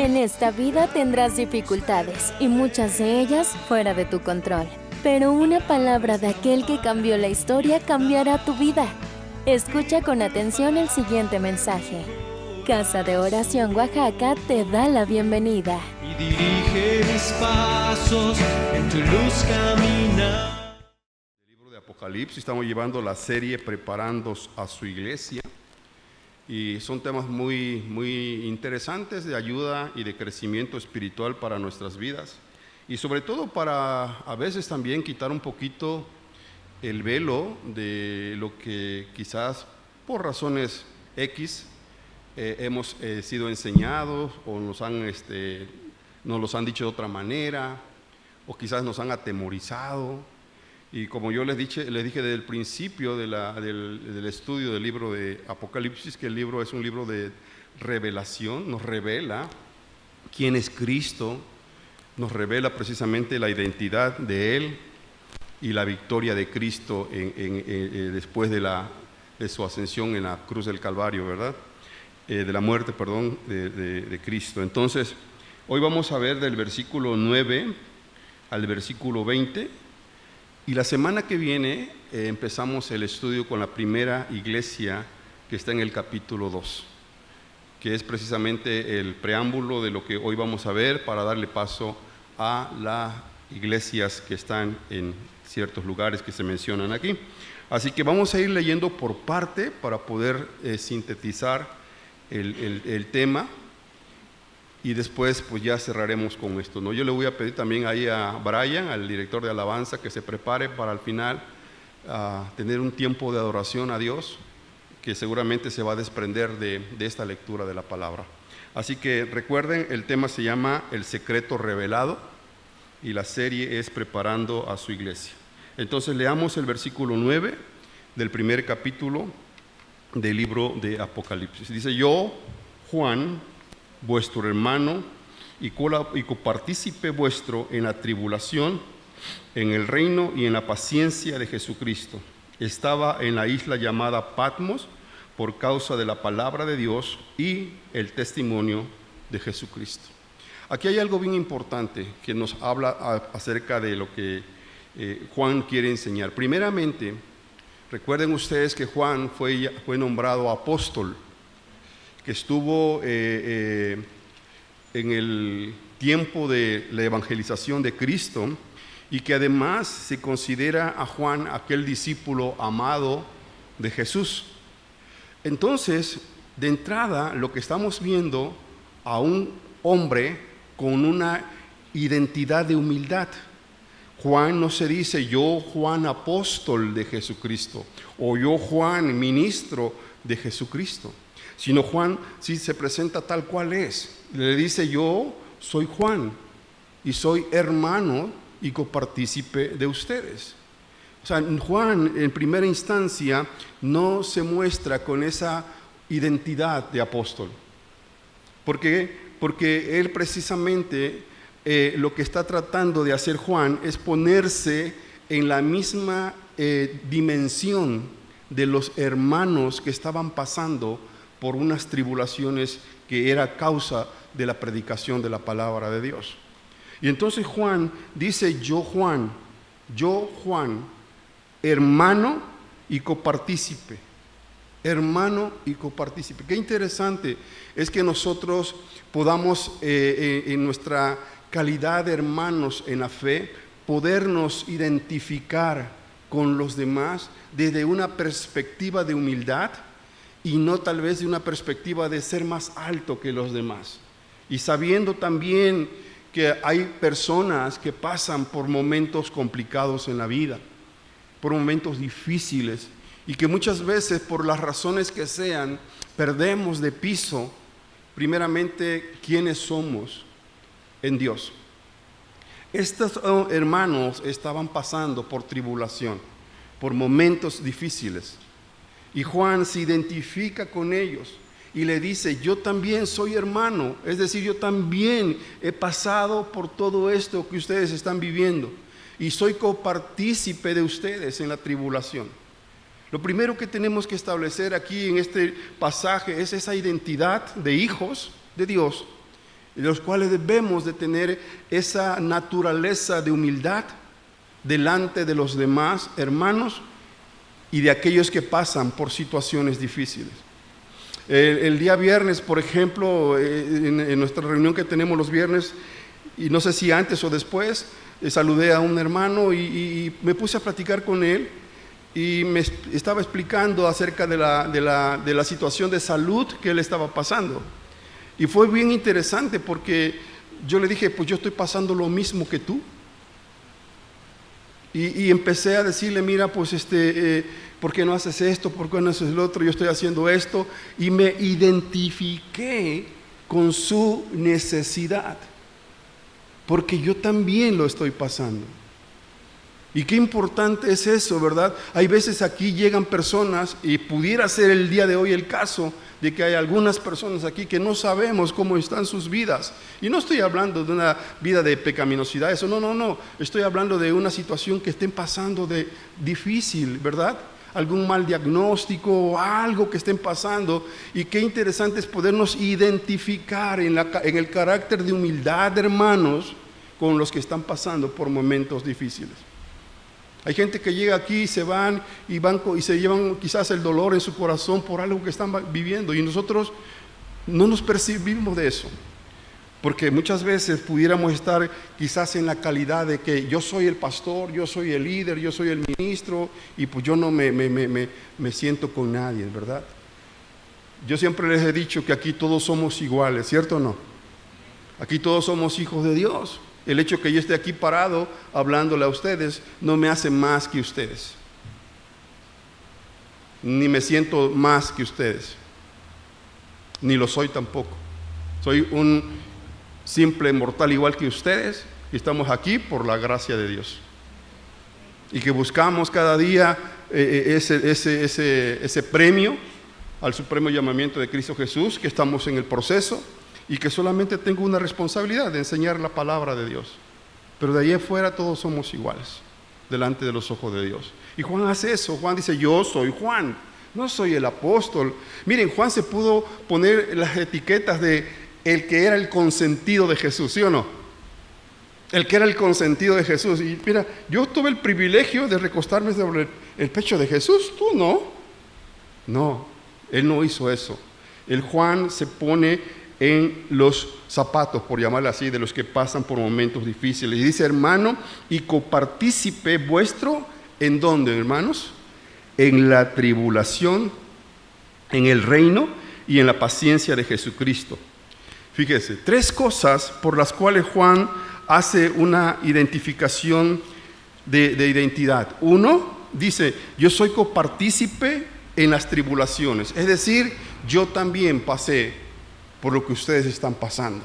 En esta vida tendrás dificultades y muchas de ellas fuera de tu control. Pero una palabra de aquel que cambió la historia cambiará tu vida. Escucha con atención el siguiente mensaje. Casa de Oración Oaxaca te da la bienvenida. Y dirige mis pasos, en tu luz camina. El libro de Apocalipsis, estamos llevando la serie Preparando a su iglesia. Y son temas muy interesantes de ayuda y de crecimiento espiritual para nuestras vidas. Y sobre todo para a veces también quitar un poquito el velo de lo que quizás por razones X hemos sido enseñados o nos los han dicho de otra manera o quizás nos han atemorizado. Y como yo les dije desde el principio del estudio del libro de Apocalipsis, que el libro es un libro de revelación, nos revela quién es Cristo, nos revela precisamente la identidad de Él y la victoria de Cristo después de su ascensión en la cruz del Calvario, ¿verdad? De la muerte, perdón, de Cristo. Entonces, hoy vamos a ver del versículo 9 al versículo 20. Y la semana que viene empezamos el estudio con la primera iglesia que está en el capítulo 2, que es precisamente el preámbulo de lo que hoy vamos a ver para darle paso a las iglesias que están en ciertos lugares que se mencionan aquí. Así que vamos a ir leyendo por parte para poder sintetizar el tema. Y después pues ya cerraremos con esto, ¿no? Yo le voy a pedir también ahí a Brian, al director de alabanza, que se prepare para al final tener un tiempo de adoración a Dios, que seguramente se va a desprender de esta lectura de la palabra. Así que recuerden, el tema se llama El secreto revelado y la serie es Preparando a su iglesia. Entonces leamos el versículo 9 del primer capítulo del libro de Apocalipsis. Dice: yo, Juan, vuestro hermano y copartícipe vuestro en la tribulación, en el reino y en la paciencia de Jesucristo. Estaba en la isla llamada Patmos por causa de la palabra de Dios y el testimonio de Jesucristo. Aquí hay algo bien importante que nos habla acerca de lo que Juan quiere enseñar. Primeramente, recuerden ustedes que Juan fue nombrado apóstol, que estuvo en el tiempo de la evangelización de Cristo y que además se considera a Juan aquel discípulo amado de Jesús. Entonces, de entrada, lo que estamos viendo a un hombre con una identidad de humildad. Juan no se dice yo Juan apóstol de Jesucristo o yo Juan ministro de Jesucristo, sino Juan sí se presenta tal cual es. Le dice: yo soy Juan y soy hermano y copartícipe de ustedes. O sea, Juan en primera instancia no se muestra con esa identidad de apóstol. ¿Por qué? Porque él precisamente lo que está tratando de hacer Juan es ponerse en la misma dimensión de los hermanos que estaban pasando por unas tribulaciones que era causa de la predicación de la palabra de Dios. Y entonces Juan dice: yo Juan, hermano y copartícipe. Hermano y copartícipe. Qué interesante es que nosotros podamos en nuestra calidad de hermanos en la fe, podernos identificar con los demás desde una perspectiva de humildad y no tal vez de una perspectiva de ser más alto que los demás. Y sabiendo también que hay personas que pasan por momentos complicados en la vida, por momentos difíciles, y que muchas veces por las razones que sean, perdemos de piso primeramente quiénes somos en Dios. Estos hermanos estaban pasando por tribulación, por momentos difíciles. Y Juan se identifica con ellos y le dice: yo también soy hermano, es decir, yo también he pasado por todo esto que ustedes están viviendo y soy copartícipe de ustedes en la tribulación. Lo primero que tenemos que establecer aquí en este pasaje es esa identidad de hijos de Dios y de los cuales debemos de tener esa naturaleza de humildad delante de los demás hermanos y de aquellos que pasan por situaciones difíciles. El día viernes, por ejemplo, en nuestra reunión que tenemos los viernes, y no sé si antes o después, saludé a un hermano y me puse a platicar con él y me estaba explicando acerca de la situación de salud que él estaba pasando. Y fue bien interesante porque yo le dije, pues yo estoy pasando lo mismo que tú. Y empecé a decirle, mira, pues ¿por qué no haces esto? ¿Por qué no haces lo otro? Yo estoy haciendo esto. Y me identifiqué con su necesidad, porque yo también lo estoy pasando. Y qué importante es eso, ¿verdad? Hay veces aquí llegan personas, y pudiera ser el día de hoy el caso, de que hay algunas personas aquí que no sabemos cómo están sus vidas. Y no estoy hablando de una vida de pecaminosidad, eso no. Estoy hablando de una situación que estén pasando de difícil, ¿verdad? Algún mal diagnóstico o algo que estén pasando. Y qué interesante es podernos identificar en el carácter de humildad, hermanos, con los que están pasando por momentos difíciles. Hay gente que llega aquí y se van y se llevan quizás el dolor en su corazón por algo que están viviendo, y nosotros no nos percibimos de eso, porque muchas veces pudiéramos estar quizás en la calidad de que yo soy el pastor, yo soy el líder, yo soy el ministro, y pues yo no me siento con nadie, ¿verdad? Yo siempre les he dicho que aquí todos somos iguales, ¿cierto o no? Aquí todos somos hijos de Dios. El hecho que yo esté aquí parado hablándole a ustedes no me hace más que ustedes, ni me siento más que ustedes, ni lo soy tampoco. Soy un simple mortal igual que ustedes, y estamos aquí por la gracia de Dios, y que buscamos cada día ese premio al supremo llamamiento de Cristo Jesús, que estamos en el proceso. Y que solamente tengo una responsabilidad de enseñar la palabra de Dios. Pero de ahí afuera todos somos iguales delante de los ojos de Dios. Y Juan hace eso. Juan dice, yo soy Juan, no soy el apóstol. Miren, Juan se pudo poner las etiquetas de el que era el consentido de Jesús, ¿sí o no? El que era el consentido de Jesús. Y mira, yo tuve el privilegio de recostarme sobre el pecho de Jesús. ¿Tú no? No, él no hizo eso. El Juan se pone en los zapatos, por llamarle así, de los que pasan por momentos difíciles. Y dice, hermano, y copartícipe vuestro, ¿en dónde, hermanos? En la tribulación, en el reino y en la paciencia de Jesucristo. Fíjese, 3 cosas por las cuales Juan hace una identificación de identidad. 1, dice, yo soy copartícipe en las tribulaciones. Es decir, yo también pasé por lo que ustedes están pasando.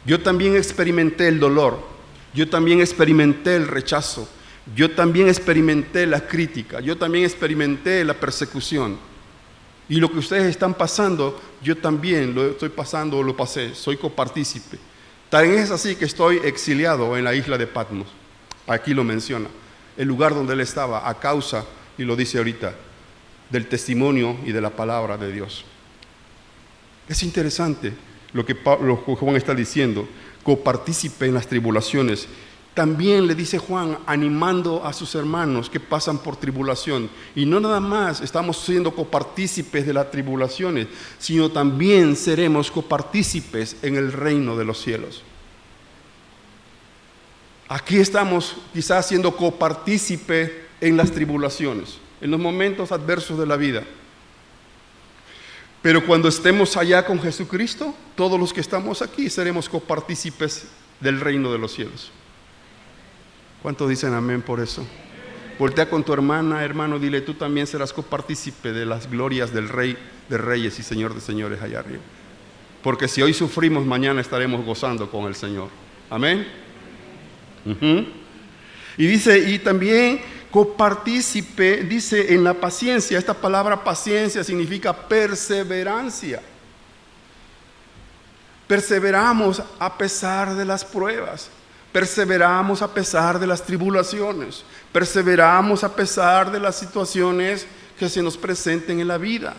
Yo también experimenté el dolor, yo también experimenté el rechazo, yo también experimenté la crítica, yo también experimenté la persecución. Y lo que ustedes están pasando, yo también lo estoy pasando o lo pasé, soy copartícipe. Tal es así que estoy exiliado en la isla de Patmos. Aquí lo menciona, el lugar donde él estaba a causa, y lo dice ahorita, del testimonio y de la palabra de Dios. Es interesante lo que Juan está diciendo, copartícipe en las tribulaciones. También le dice Juan, animando a sus hermanos que pasan por tribulación. Y no nada más estamos siendo copartícipes de las tribulaciones, sino también seremos copartícipes en el reino de los cielos. Aquí estamos quizás siendo copartícipes en las tribulaciones, en los momentos adversos de la vida. Pero cuando estemos allá con Jesucristo, todos los que estamos aquí seremos copartícipes del reino de los cielos. ¿Cuántos dicen amén por eso? Voltea con tu hermana, hermano, dile, tú también serás copartícipe de las glorias del Rey de Reyes y Señor de Señores allá arriba. Porque si hoy sufrimos, mañana estaremos gozando con el Señor. Amén. Y dice, y también copartícipe, dice, en la paciencia. Esta palabra paciencia significa perseverancia. Perseveramos a pesar de las pruebas, perseveramos a pesar de las tribulaciones, perseveramos a pesar de las situaciones que se nos presenten en la vida.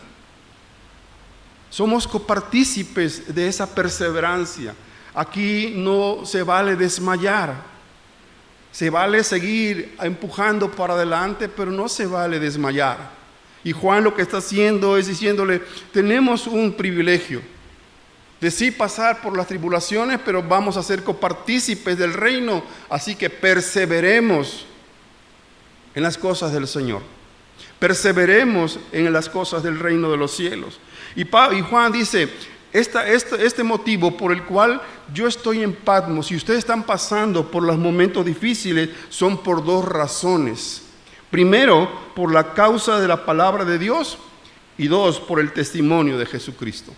Somos copartícipes de esa perseverancia. Aquí no se vale desmayar. Se vale seguir empujando para adelante, pero no se vale desmayar. Y Juan lo que está haciendo es diciéndole, tenemos un privilegio de sí pasar por las tribulaciones, pero vamos a ser copartícipes del reino. Así que perseveremos en las cosas del Señor. Perseveremos en las cosas del reino de los cielos. Y Juan dice, este motivo por el cual yo estoy en Patmos y ustedes están pasando por los momentos difíciles son por dos razones. Primero, por la causa de la palabra de Dios, y dos, por el testimonio de Jesucristo.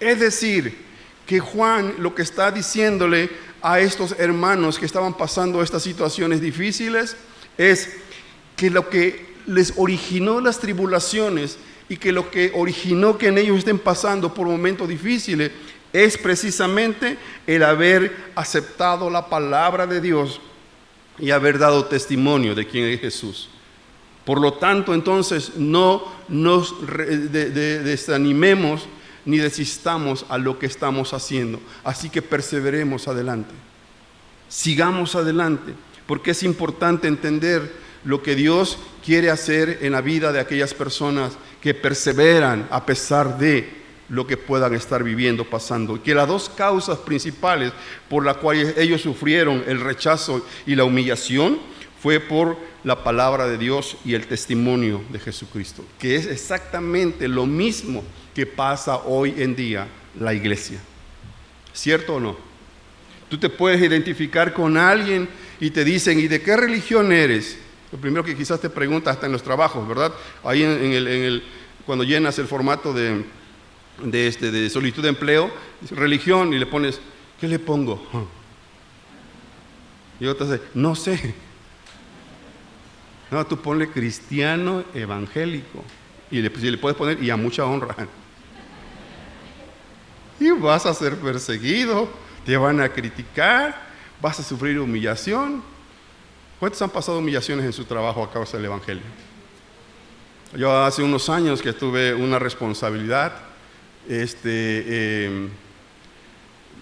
Es decir, que Juan lo que está diciéndole a estos hermanos que estaban pasando estas situaciones difíciles es que lo que les originó las tribulaciones y que lo que originó que en ellos estén pasando por momentos difíciles es precisamente el haber aceptado la palabra de Dios y haber dado testimonio de quién es Jesús. Por lo tanto, entonces, no nos desanimemos ni desistamos a lo que estamos haciendo. Así que perseveremos adelante. Sigamos adelante, porque es importante entender lo que Dios quiere hacer en la vida de aquellas personas que perseveran a pesar de lo que puedan estar viviendo, pasando. Que las dos causas principales por las cuales ellos sufrieron el rechazo y la humillación fue por la palabra de Dios y el testimonio de Jesucristo, que es exactamente lo mismo que pasa hoy en día la iglesia. ¿Cierto o no? Tú te puedes identificar con alguien y te dicen, ¿y de qué religión eres? Lo primero que quizás te preguntas hasta en los trabajos, ¿verdad? Ahí cuando llenas el formato de solicitud de empleo, religión, y le pones, ¿qué le pongo? Y otro dice, no sé. No, tú ponle cristiano evangélico. Y le puedes poner, y a mucha honra. Y vas a ser perseguido, te van a criticar, vas a sufrir humillación. ¿Cuántos han pasado humillaciones en su trabajo a causa del evangelio? Yo hace unos años que tuve una responsabilidad, me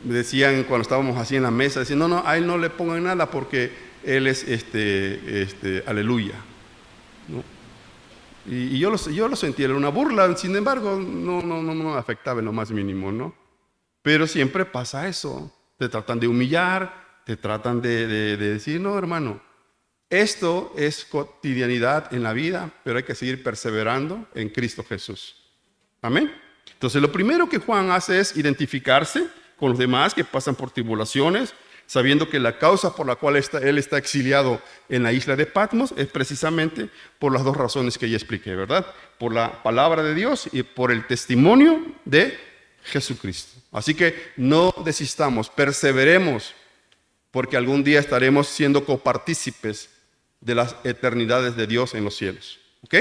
decían cuando estábamos así en la mesa, decían, no, a él no le pongan nada porque él es aleluya, ¿no? Y yo lo sentí, era una burla, sin embargo, no me afectaba en lo más mínimo, ¿no? Pero siempre pasa eso, te tratan de humillar, te tratan de decir, no, hermano, esto es cotidianidad en la vida, pero hay que seguir perseverando en Cristo Jesús. Amén. Entonces, lo primero que Juan hace es identificarse con los demás que pasan por tribulaciones, sabiendo que la causa por la cual él está exiliado en la isla de Patmos es precisamente por las dos razones que ya expliqué, ¿verdad? Por la palabra de Dios y por el testimonio de Jesucristo. Así que no desistamos, perseveremos, porque algún día estaremos siendo copartícipes de las eternidades de Dios en los cielos. ¿Ok?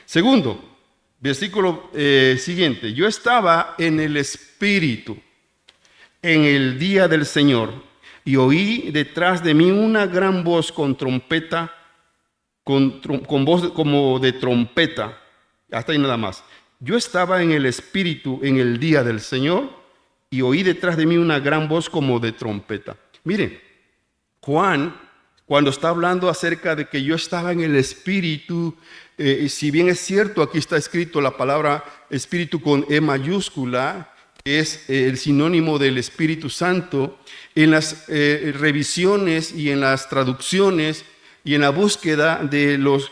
Segundo, versículo siguiente. Yo estaba en el Espíritu en el día del Señor y oí detrás de mí una gran voz con trompeta, con voz como de trompeta. Hasta ahí nada más. Yo estaba en el Espíritu en el día del Señor y oí detrás de mí una gran voz como de trompeta. Miren, Juan, cuando está hablando acerca de que yo estaba en el Espíritu, si bien es cierto, aquí está escrito la palabra Espíritu con E mayúscula, que es el sinónimo del Espíritu Santo, en las revisiones y en las traducciones y en la búsqueda de los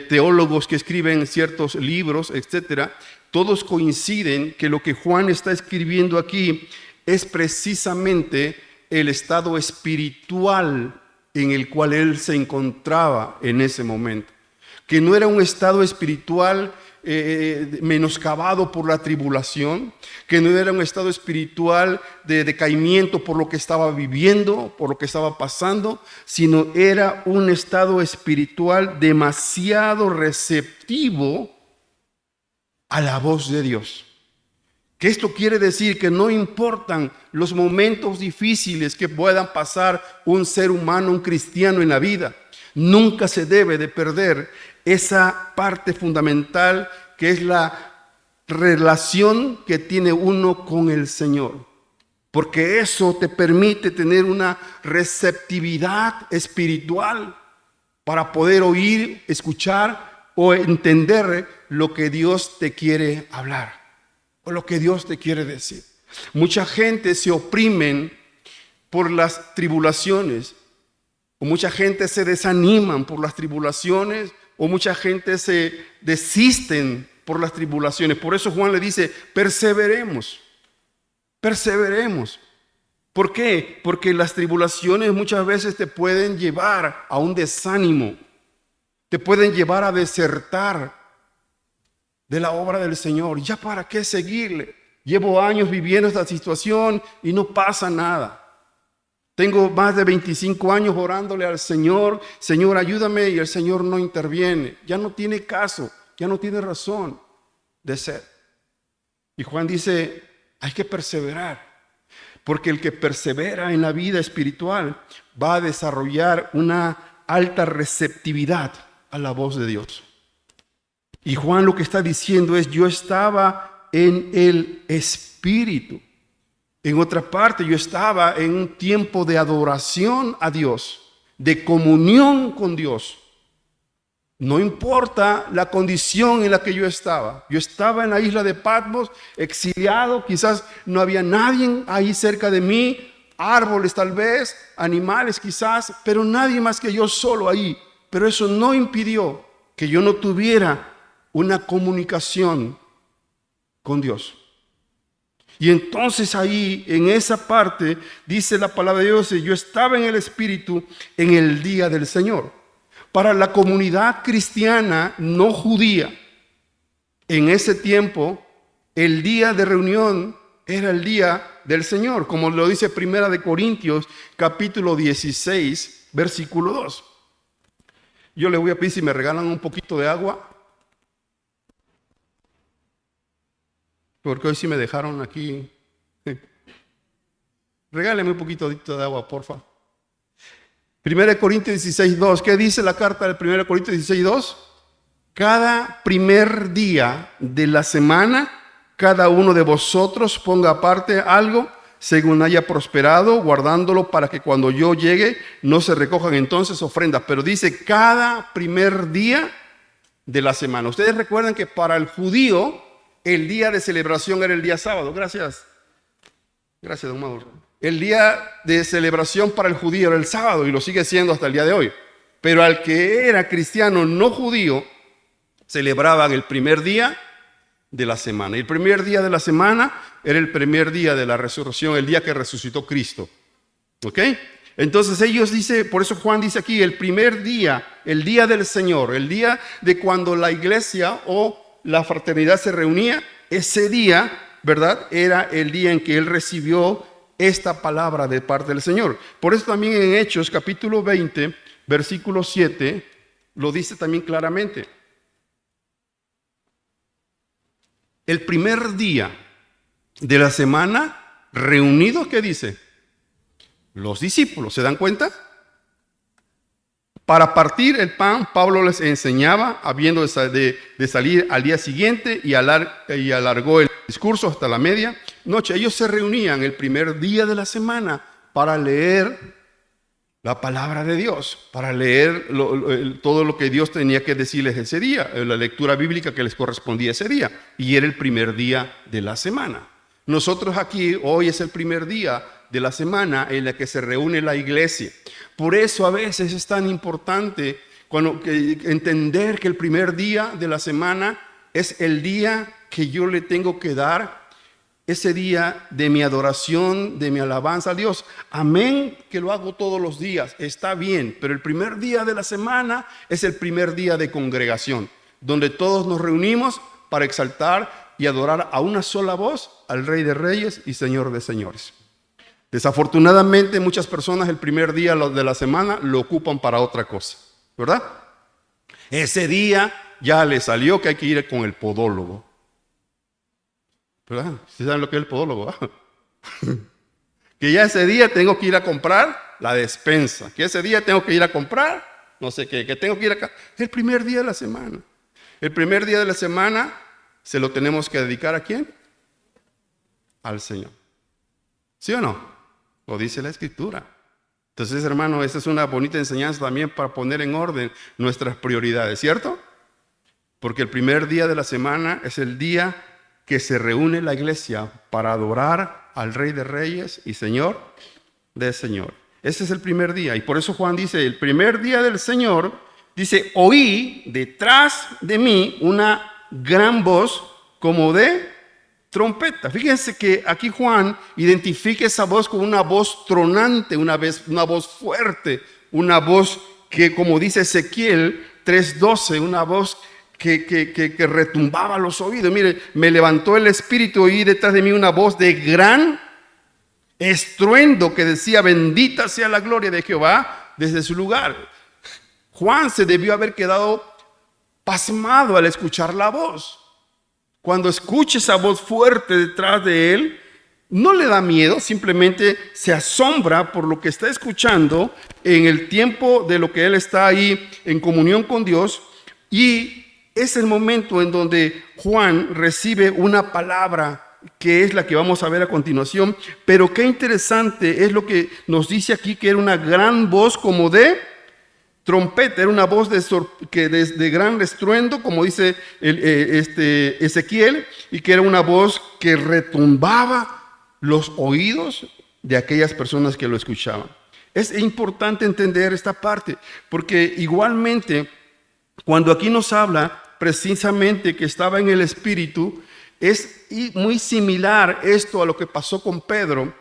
teólogos que escriben ciertos libros, etcétera, todos coinciden que lo que Juan está escribiendo aquí es precisamente el estado espiritual en el cual él se encontraba en ese momento, que no era un estado espiritual menoscabado por la tribulación, que no era un estado espiritual de decaimiento por lo que estaba viviendo, por lo que estaba pasando, sino era un estado espiritual demasiado receptivo a la voz de Dios. Que esto quiere decir que no importan los momentos difíciles que puedan pasar un ser humano, un cristiano en la vida, nunca se debe de perder esa parte fundamental que es la relación que tiene uno con el Señor. Porque eso te permite tener una receptividad espiritual para poder oír, escuchar o entender lo que Dios te quiere hablar o lo que Dios te quiere decir. Mucha gente se oprimen por las tribulaciones, o mucha gente se desaniman por las tribulaciones, o mucha gente se desisten por las tribulaciones. Por eso Juan le dice, perseveremos. ¿Por qué? Porque las tribulaciones muchas veces te pueden llevar a un desánimo, te pueden llevar a desertar de la obra del Señor. ¿Ya para qué seguirle? Llevo años viviendo esta situación y no pasa nada. Tengo más de 25 años orándole al Señor, Señor, ayúdame, y el Señor no interviene. Ya no tiene caso, ya no tiene razón de ser. Y Juan dice, hay que perseverar, porque el que persevera en la vida espiritual va a desarrollar una alta receptividad a la voz de Dios. Y Juan lo que está diciendo es, yo estaba en el Espíritu. En otra parte, yo estaba en un tiempo de adoración a Dios, de comunión con Dios. No importa la condición en la que yo estaba. Yo estaba en la isla de Patmos, exiliado, quizás no había nadie ahí cerca de mí, árboles tal vez, animales quizás, pero nadie más que yo solo ahí. Pero eso no impidió que yo no tuviera una comunicación con Dios. Y entonces ahí, en esa parte, dice la palabra de Dios, yo estaba en el Espíritu en el día del Señor. Para la comunidad cristiana no judía, en ese tiempo, el día de reunión era el día del Señor, como lo dice Primera de Corintios, capítulo 16, versículo 2. Yo le voy a pedir si me regalan un poquito de agua, porque hoy sí me dejaron aquí. Regáleme un poquito de agua, porfa. 1 Corintios 16:2. ¿Qué dice la carta del 1 Corintios 16:2? Cada primer día de la semana, cada uno de vosotros ponga aparte algo según haya prosperado, guardándolo para que cuando yo llegue no se recojan entonces ofrendas. Pero dice cada primer día de la semana. Ustedes recuerdan que para el judío el día de celebración era el día sábado. Gracias, don Mauro. El día de celebración para el judío era el sábado y lo sigue siendo hasta el día de hoy. Pero al que era cristiano no judío, celebraban el primer día de la semana. Y el primer día de la semana era el primer día de la resurrección, el día que resucitó Cristo. ¿Ok? Entonces ellos dicen, por eso Juan dice aquí, el primer día, el día del Señor, el día de cuando la iglesia o la fraternidad se reunía, ese día, ¿verdad? Era el día en que él recibió esta palabra de parte del Señor. Por eso también en Hechos capítulo 20, versículo 7, lo dice también claramente. El primer día de la semana, reunidos, ¿qué dice? Los discípulos, ¿se dan cuenta? Para partir el pan, Pablo les enseñaba, habiendo de salir al día siguiente, y alargó el discurso hasta la media noche. Ellos se reunían el primer día de la semana para leer la palabra de Dios, para leer todo lo que Dios tenía que decirles ese día, la lectura bíblica que les correspondía ese día, y era el primer día de la semana. Nosotros aquí, hoy es el primer día de la semana en la que se reúne la iglesia. Por eso a veces es tan importante entender que el primer día de la semana es el día que yo le tengo que dar, ese día de mi adoración, de mi alabanza a Dios. Amén, que lo hago todos los días, está bien, pero el primer día de la semana es el primer día de congregación, donde todos nos reunimos para exaltar y adorar a una sola voz al Rey de Reyes y Señor de Señores. Desafortunadamente, muchas personas el primer día de la semana lo ocupan para otra cosa, ¿verdad? Ese día ya le salió que hay que ir con el podólogo, ¿verdad? ¿Sí saben lo que es el podólogo? Que ya ese día tengo que ir a comprar la despensa, que ese día tengo que ir a comprar no sé qué, que tengo que ir acá. Es el primer día de la semana. El primer día de la semana se lo tenemos que dedicar ¿a quién? Al Señor. ¿Sí o no? Lo dice la Escritura. Entonces, hermano, esta es una bonita enseñanza también para poner en orden nuestras prioridades, ¿cierto? Porque el primer día de la semana es el día que se reúne la iglesia para adorar al Rey de Reyes y Señor de Señor. Ese es el primer día. Y por eso Juan dice, el primer día del Señor, dice, oí detrás de mí una gran voz como de trompeta. Fíjense que aquí Juan identifica esa voz como una voz tronante, una voz fuerte, una voz que, como dice Ezequiel 3:12, una voz que retumbaba los oídos. Mire, me levantó el espíritu, oí detrás de mí una voz de gran estruendo que decía, bendita sea la gloria de Jehová desde su lugar. Juan se debió haber quedado pasmado al escuchar la voz. Cuando escucha esa voz fuerte detrás de él, no le da miedo, simplemente se asombra por lo que está escuchando en el tiempo de lo que él está ahí en comunión con Dios. Y es el momento en donde Juan recibe una palabra que es la que vamos a ver a continuación. Pero qué interesante es lo que nos dice aquí, que era una gran voz como de trompeta, era una voz de gran estruendo, como dice Ezequiel, y que era una voz que retumbaba los oídos de aquellas personas que lo escuchaban. Es importante entender esta parte, porque igualmente, cuando aquí nos habla precisamente que estaba en el Espíritu, es muy similar esto a lo que pasó con Pedro,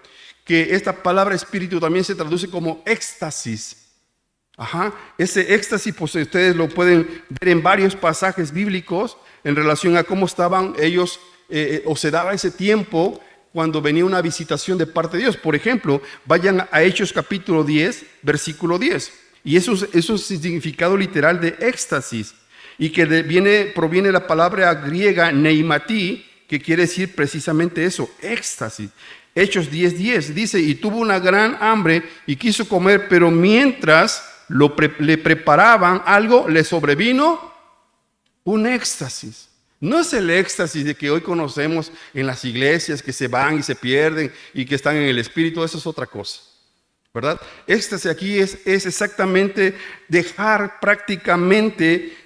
que esta palabra Espíritu también se traduce como éxtasis. Ese éxtasis, pues ustedes lo pueden ver en varios pasajes bíblicos en relación a cómo estaban ellos o se daba ese tiempo cuando venía una visitación de parte de Dios. Por ejemplo, vayan a Hechos capítulo 10, versículo 10. Y eso es el significado literal de éxtasis. Y que proviene la palabra griega neimatí, que quiere decir precisamente eso, éxtasis. Hechos 10:10 dice, y tuvo una gran hambre y quiso comer, pero mientras le preparaban algo, le sobrevino un éxtasis. No es el éxtasis de que hoy conocemos en las iglesias, que se van y se pierden y que están en el Espíritu. Eso es otra cosa, ¿verdad? Éxtasis aquí es exactamente dejar prácticamente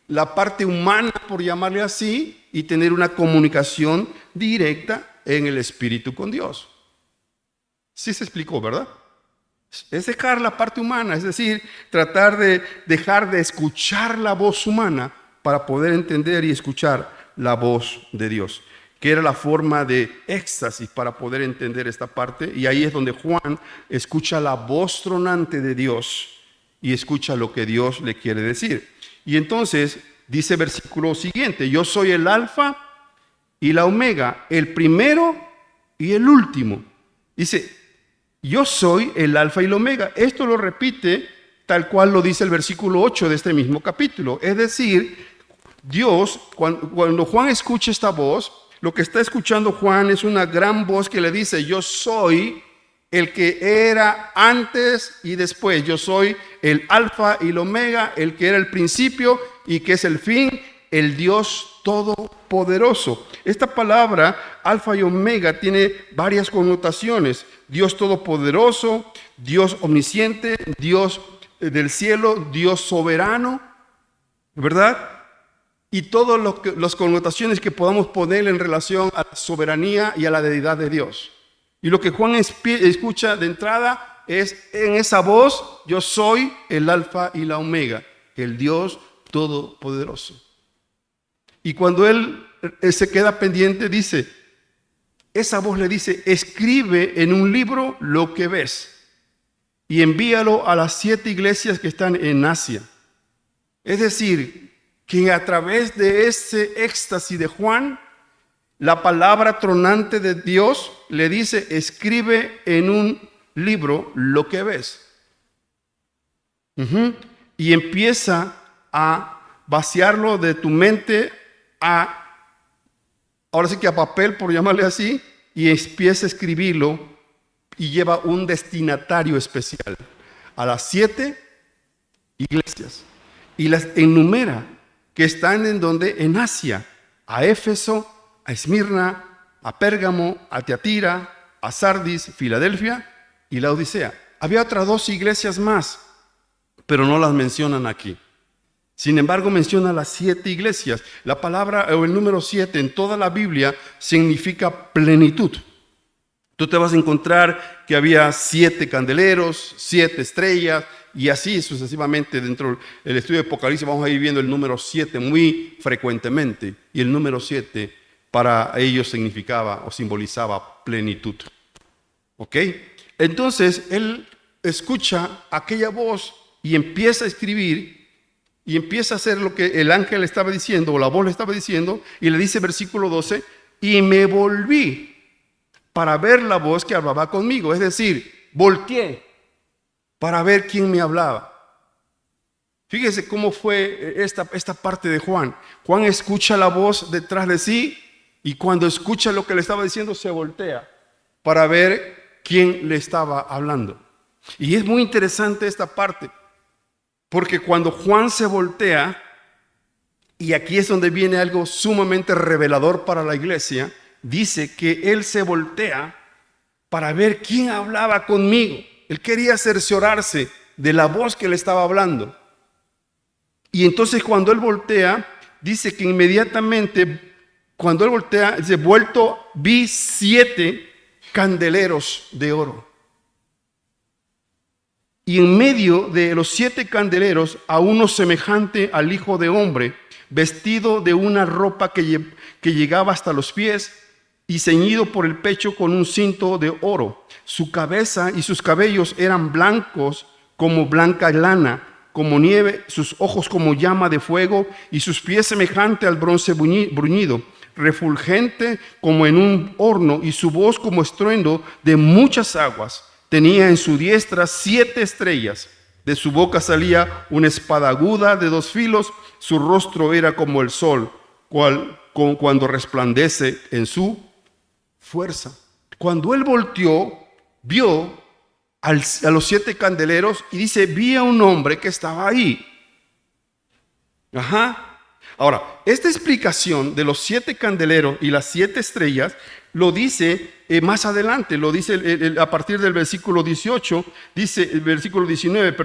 la parte humana, por llamarle así, y tener una comunicación directa en el Espíritu con Dios. Sí se explicó, ¿verdad? Es dejar la parte humana, es decir, tratar de dejar de escuchar la voz humana para poder entender y escuchar la voz de Dios, que era la forma de éxtasis para poder entender esta parte. Y ahí es donde Juan escucha la voz tronante de Dios y escucha lo que Dios le quiere decir. Y entonces dice el versículo siguiente, yo soy el alfa y la omega, el primero y el último. Dice, yo soy el alfa y el omega. Esto lo repite tal cual lo dice el versículo 8 de este mismo capítulo. Es decir, Dios, cuando Juan escucha esta voz, lo que está escuchando Juan es una gran voz que le dice, yo soy el que era antes y después. Yo soy el alfa y el omega, el que era el principio y que es el fin, el Dios todopoderoso. Esta palabra, alfa y omega, tiene varias connotaciones. Dios todopoderoso, Dios omnisciente, Dios del cielo, Dios soberano, ¿verdad? Y todas las connotaciones que podamos poner en relación a la soberanía y a la deidad de Dios. Y lo que Juan escucha de entrada es en esa voz, yo soy el alfa y la omega, el Dios todopoderoso. Y cuando él se queda pendiente, dice, esa voz le dice, escribe en un libro lo que ves y envíalo a las 7 iglesias que están en Asia. Es decir, que a través de ese éxtasis de Juan, la palabra tronante de Dios le dice, escribe en un libro lo que ves. Y empieza a vaciarlo de tu mente ahora sí que a papel, por llamarle así, y empieza a escribirlo y lleva un destinatario especial a las 7 iglesias y las enumera que están en donde, en Asia, a Éfeso, a Esmirna, a Pérgamo, a Tiatira, a Sardis, Filadelfia y la Odisea. Había otras 2 iglesias más, pero no las mencionan aquí. Sin embargo, menciona las 7 iglesias. La palabra o el número 7 en toda la Biblia significa plenitud. Tú te vas a encontrar que había 7 candeleros, 7 estrellas y así sucesivamente. Dentro del estudio de Apocalipsis vamos a ir viendo el número 7 muy frecuentemente. Y el número 7 para ellos significaba o simbolizaba plenitud. ¿Ok? Entonces él escucha aquella voz y empieza a escribir y empieza a hacer lo que el ángel le estaba diciendo o la voz le estaba diciendo y le dice versículo 12, y me volví para ver la voz que hablaba conmigo. Es decir, volteé para ver quién me hablaba. Fíjese cómo fue esta parte de Juan. Juan escucha la voz detrás de sí y cuando escucha lo que le estaba diciendo se voltea para ver quién le estaba hablando. Y es muy interesante esta parte, porque cuando Juan se voltea, y aquí es donde viene algo sumamente revelador para la iglesia, dice que él se voltea para ver quién hablaba conmigo. Él quería cerciorarse de la voz que le estaba hablando. Y entonces cuando él voltea, dice que inmediatamente, cuando él voltea, dice, vuelto, vi 7 candeleros de oro. Y en medio de los 7 candeleros, a uno semejante al Hijo de Hombre, vestido de una ropa que llegaba hasta los pies y ceñido por el pecho con un cinto de oro. Su cabeza y sus cabellos eran blancos como blanca lana, como nieve, sus ojos como llama de fuego y sus pies semejante al bronce bruñido, refulgente como en un horno y su voz como estruendo de muchas aguas. Tenía en su diestra 7 estrellas. De su boca salía una espada aguda de 2 filos. Su rostro era como el sol, cuando resplandece en su fuerza. Cuando él volteó, vio a los 7 candeleros y dice, vi a un hombre que estaba ahí. Ahora, esta explicación de los 7 candeleros y las 7 estrellas lo dice más adelante, lo dice a partir del versículo 18, dice el versículo 19,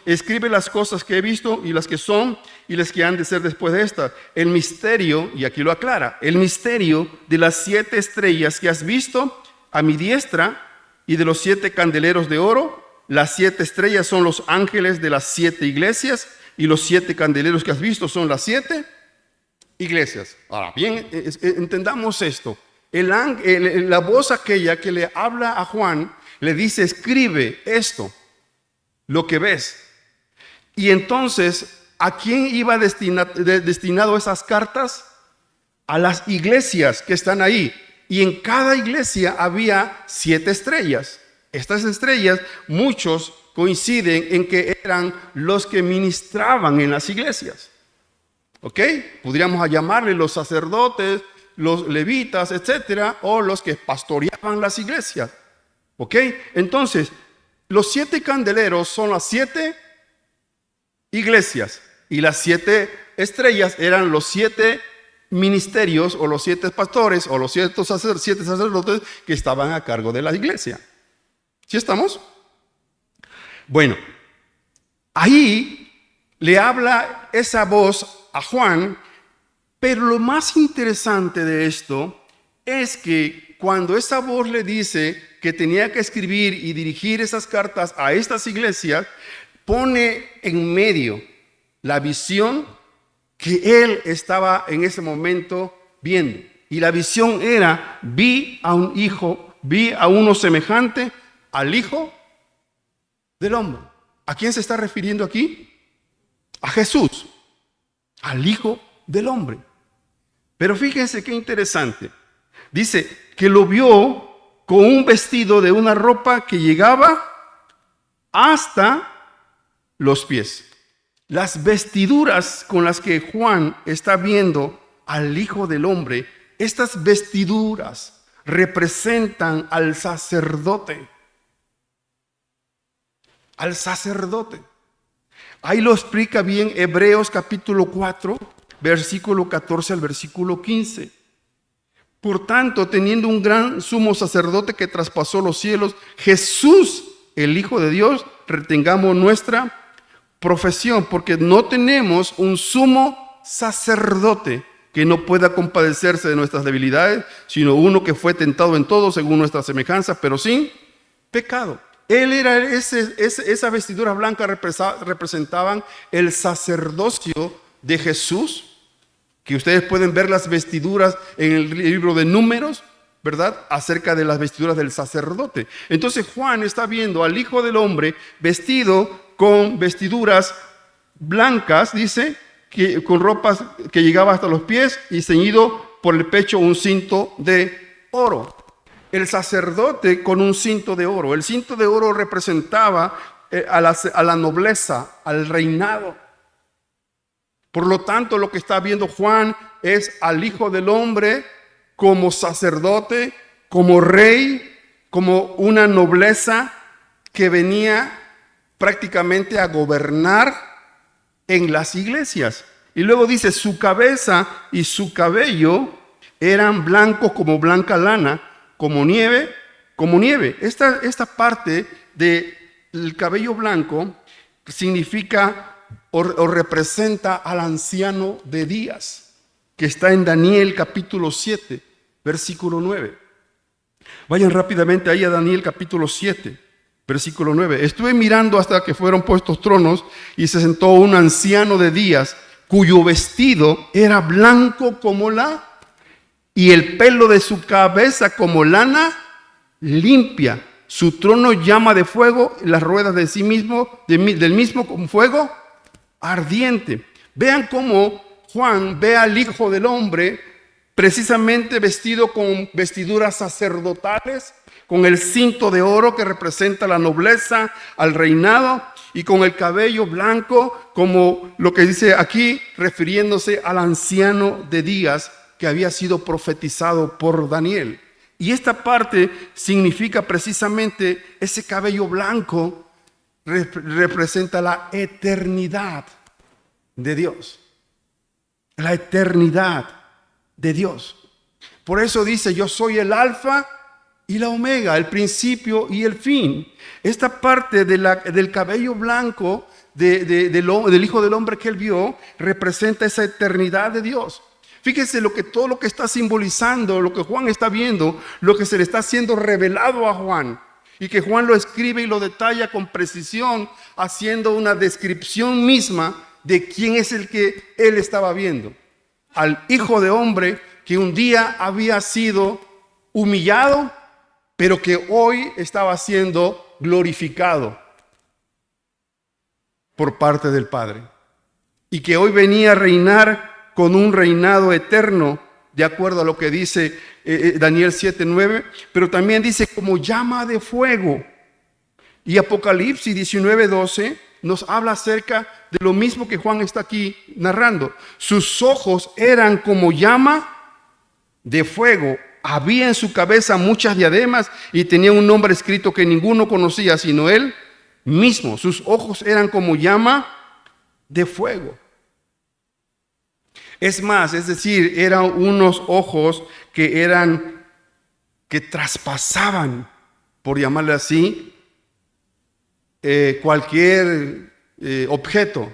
escribe las cosas que he visto y las que son y las que han de ser después de estas. El misterio, y aquí lo aclara, el misterio de las 7 estrellas que has visto a mi diestra y de los 7 candeleros de oro. Las 7 estrellas son los ángeles de las 7 iglesias y los 7 candeleros que has visto son las 7 iglesias. Ahora bien, entendamos esto. La voz aquella que le habla a Juan le dice, escribe esto, lo que ves. Y entonces, ¿a quién iba destinado esas cartas? A las iglesias que están ahí. Y en cada iglesia había 7 estrellas. Estas estrellas, muchos coinciden en que eran los que ministraban en las iglesias. ¿Ok? Podríamos llamarle los sacerdotes, los levitas, etcétera, o los que pastoreaban las iglesias. ¿Ok? Entonces, los 7 candeleros son las 7 iglesias y las 7 estrellas eran los 7 ministerios o los 7 pastores o los 7 sacerdotes que estaban a cargo de la iglesia. ¿Sí estamos? Bueno, ahí le habla esa voz a Juan. Pero lo más interesante de esto es que cuando esa voz le dice que tenía que escribir y dirigir esas cartas a estas iglesias, pone en medio la visión que él estaba en ese momento viendo. Y la visión era, vi a uno semejante al Hijo del Hombre. ¿A quién se está refiriendo aquí? A Jesús, al Hijo del Hombre. Pero fíjense qué interesante. Dice que lo vio con un vestido de una ropa que llegaba hasta los pies. Las vestiduras con las que Juan está viendo al Hijo del Hombre, estas vestiduras representan al sacerdote. Al sacerdote. Ahí lo explica bien Hebreos capítulo 4. versículo 14 al versículo 15. Por tanto, teniendo un gran sumo sacerdote que traspasó los cielos, Jesús, el Hijo de Dios, retengamos nuestra profesión, porque no tenemos un sumo sacerdote que no pueda compadecerse de nuestras debilidades, sino uno que fue tentado en todo según nuestra semejanza, pero sin pecado. Él era esa vestidura blanca representaban el sacerdocio de Jesús, que ustedes pueden ver las vestiduras en el libro de Números, ¿verdad? Acerca de las vestiduras del sacerdote. Entonces Juan está viendo al Hijo del Hombre vestido con vestiduras blancas, dice, con ropas que llegaba hasta los pies y ceñido por el pecho un cinto de oro. El sacerdote con un cinto de oro. El cinto de oro representaba a la nobleza, al reinado. Por lo tanto, lo que está viendo Juan es al Hijo del Hombre como sacerdote, como rey, como una nobleza que venía prácticamente a gobernar en las iglesias. Y luego dice, su cabeza y su cabello eran blancos como blanca lana, como nieve. Esta parte del cabello blanco significa o representa al anciano de días, que está en Daniel capítulo 7, versículo 9. Vayan rápidamente ahí a Daniel capítulo 7, versículo 9. Estuve mirando hasta que fueron puestos tronos y se sentó un anciano de días cuyo vestido era blanco como y el pelo de su cabeza como lana limpia. Su trono llama de fuego, las ruedas de sí mismo, del mismo como fuego ardiente. Vean cómo Juan ve al Hijo del Hombre precisamente vestido con vestiduras sacerdotales, con el cinto de oro que representa la nobleza, al reinado, y con el cabello blanco, como lo que dice aquí, refiriéndose al anciano de días que había sido profetizado por Daniel. Y esta parte significa precisamente ese cabello blanco representa la eternidad de Dios. La eternidad de Dios. Por eso dice, yo soy el alfa y la omega, el principio y el fin. Esta parte del cabello blanco del Hijo del Hombre que él vio representa esa eternidad de Dios. Fíjese todo lo que está simbolizando, lo que Juan está viendo, lo que se le está siendo revelado a Juan. Y que Juan lo escribe y lo detalla con precisión, haciendo una descripción misma de quién es el que él estaba viendo. Al Hijo de Hombre que un día había sido humillado, pero que hoy estaba siendo glorificado por parte del Padre. Y que hoy venía a reinar con un reinado eterno, de acuerdo a lo que dice Daniel 7:9, pero también dice como llama de fuego. Y Apocalipsis 19:12 nos habla acerca de lo mismo que Juan está aquí narrando. Sus ojos eran como llama de fuego. Había en su cabeza muchas diademas y tenía un nombre escrito que ninguno conocía sino él mismo. Sus ojos eran como llama de fuego. Es más, es decir, eran unos ojos que traspasaban, por llamarle así, cualquier objeto.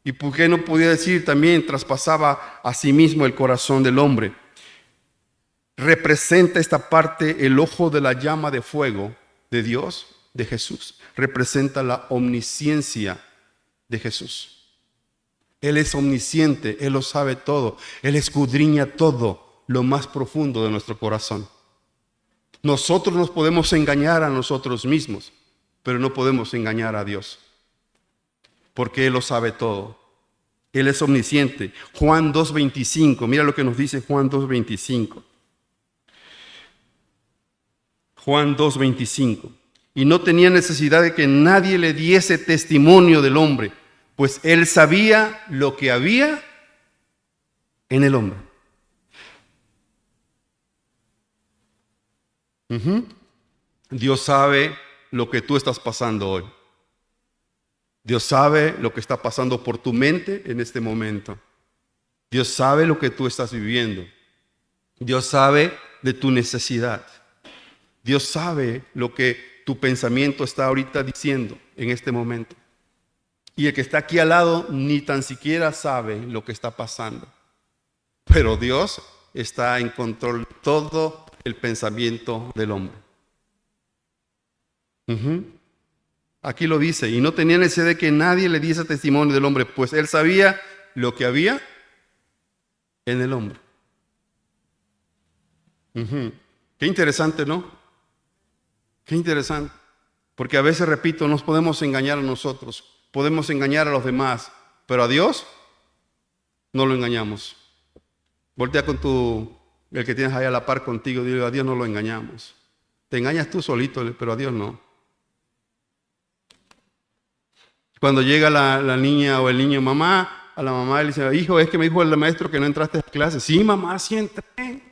Y por qué no podía decir también traspasaba a sí mismo el corazón del hombre. Representa esta parte el ojo de la llama de fuego de Dios, de Jesús. Representa la omnisciencia de Jesús. Él es omnisciente, Él lo sabe todo, Él escudriña todo lo más profundo de nuestro corazón. Nosotros nos podemos engañar a nosotros mismos, pero no podemos engañar a Dios, porque Él lo sabe todo. Él es omnisciente. Juan 2:25, mira lo que nos dice Juan 2:25. Juan 2:25. Y no tenía necesidad de que nadie le diese testimonio del hombre, pues él sabía lo que había en el hombre. Dios sabe lo que tú estás pasando hoy. Dios sabe lo que está pasando por tu mente en este momento. Dios sabe lo que tú estás viviendo. Dios sabe de tu necesidad. Dios sabe lo que tu pensamiento está ahorita diciendo en este momento. Y el que está aquí al lado ni tan siquiera sabe lo que está pasando. Pero Dios está en control de todo el pensamiento del hombre. Aquí lo dice, y no tenía necesidad de que nadie le diese testimonio del hombre, pues él sabía lo que había en el hombre. Qué interesante, ¿no? Qué interesante. Porque a veces, repito, nos podemos engañar a nosotros, podemos engañar a los demás, pero a Dios no lo engañamos. Voltea con el que tienes ahí a la par contigo, dile, a Dios no lo engañamos. Te engañas tú solito, pero a Dios no. Cuando llega la niña o el niño, mamá, a la mamá le dice, hijo, es que me dijo el maestro que no entraste a clase. Sí, mamá, sí entré.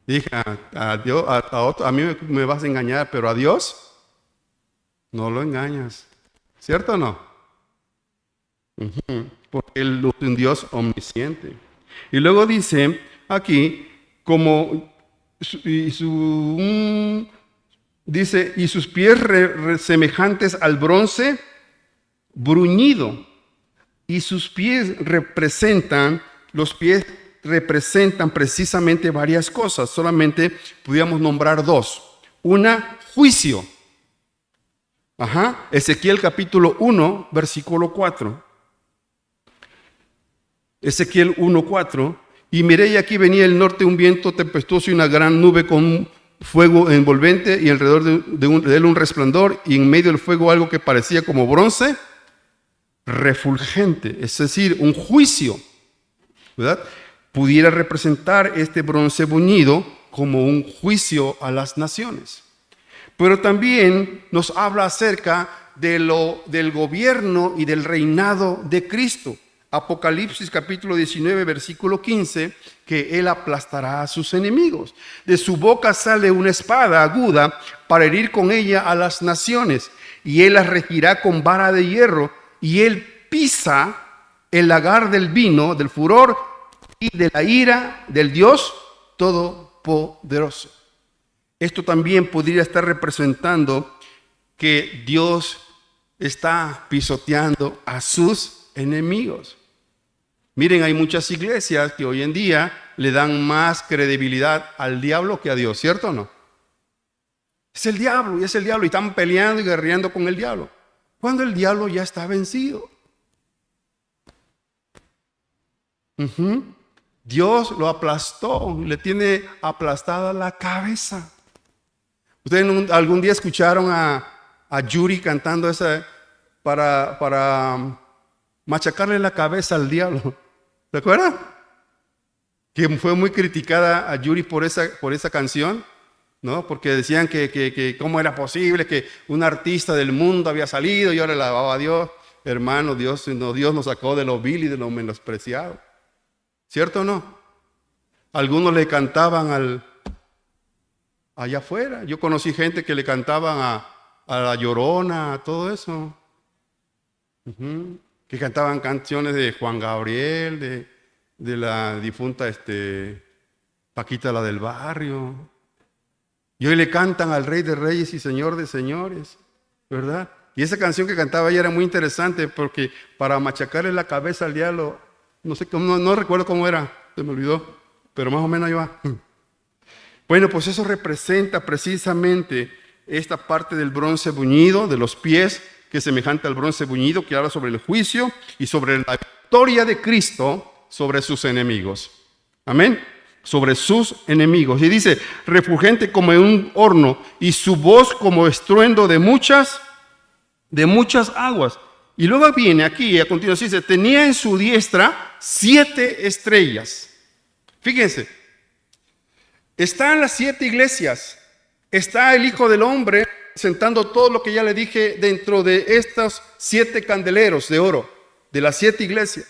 Dije, a Dios, a mí me vas a engañar, pero a Dios no lo engañas. ¿Cierto o no? Porque Él es un Dios omnisciente. Y luego dice aquí, dice, y sus pies semejantes al bronce bruñido. Y sus pies los pies representan precisamente varias cosas. Solamente pudiéramos nombrar dos. Una, juicio. Ezequiel capítulo 1, versículo 4. Ezequiel 1:4. Y miré, y aquí venía del norte un viento tempestuoso y una gran nube con fuego envolvente, y alrededor de él un resplandor, y en medio del fuego algo que parecía como bronce refulgente, es decir, un juicio, ¿verdad? Pudiera representar este bronce bruñido como un juicio a las naciones. Pero también nos habla acerca del gobierno y del reinado de Cristo. Apocalipsis capítulo 19, versículo 15, que Él aplastará a sus enemigos. De su boca sale una espada aguda para herir con ella a las naciones, y Él las regirá con vara de hierro, y Él pisa el lagar del vino, del furor y de la ira del Dios Todopoderoso. Esto también podría estar representando que Dios está pisoteando a sus enemigos. Miren, hay muchas iglesias que hoy en día le dan más credibilidad al diablo que a Dios, ¿cierto o no? Es el diablo, y están peleando y guerreando con el diablo, cuando el diablo ya está vencido. Dios lo aplastó, le tiene aplastada la cabeza. Ustedes algún día escucharon a Yuri cantando esa para machacarle la cabeza al diablo. ¿Se acuerdan? Que fue muy criticada a Yuri por esa canción, ¿no? Porque decían que cómo era posible que un artista del mundo había salido y ahora le alababa a Dios. Hermano, Dios nos sacó de lo vil y de lo menospreciado. ¿Cierto o no? Algunos le cantaban allá afuera. Yo conocí gente que le cantaban a la Llorona, a todo eso. Que cantaban canciones de Juan Gabriel, de la difunta Paquita la del barrio. Y hoy le cantan al Rey de Reyes y Señor de Señores, ¿verdad? Y esa canción que cantaba ella era muy interesante porque para machacarle la cabeza al diablo, no recuerdo cómo era, se me olvidó, pero más o menos ahí va. Bueno, pues eso representa precisamente esta parte del bronce bruñido, de los pies, que es semejante al bronce bruñido, que habla sobre el juicio y sobre la victoria de Cristo sobre sus enemigos. Amén. Sobre sus enemigos. Y dice, refulgente como en un horno, y su voz como estruendo de muchas aguas. Y luego viene aquí, a continuación dice, tenía en su diestra 7 estrellas. Fíjense, están las 7 iglesias, está el Hijo del Hombre sentando todo lo que ya le dije dentro de estos 7 candeleros de oro, de las 7 iglesias.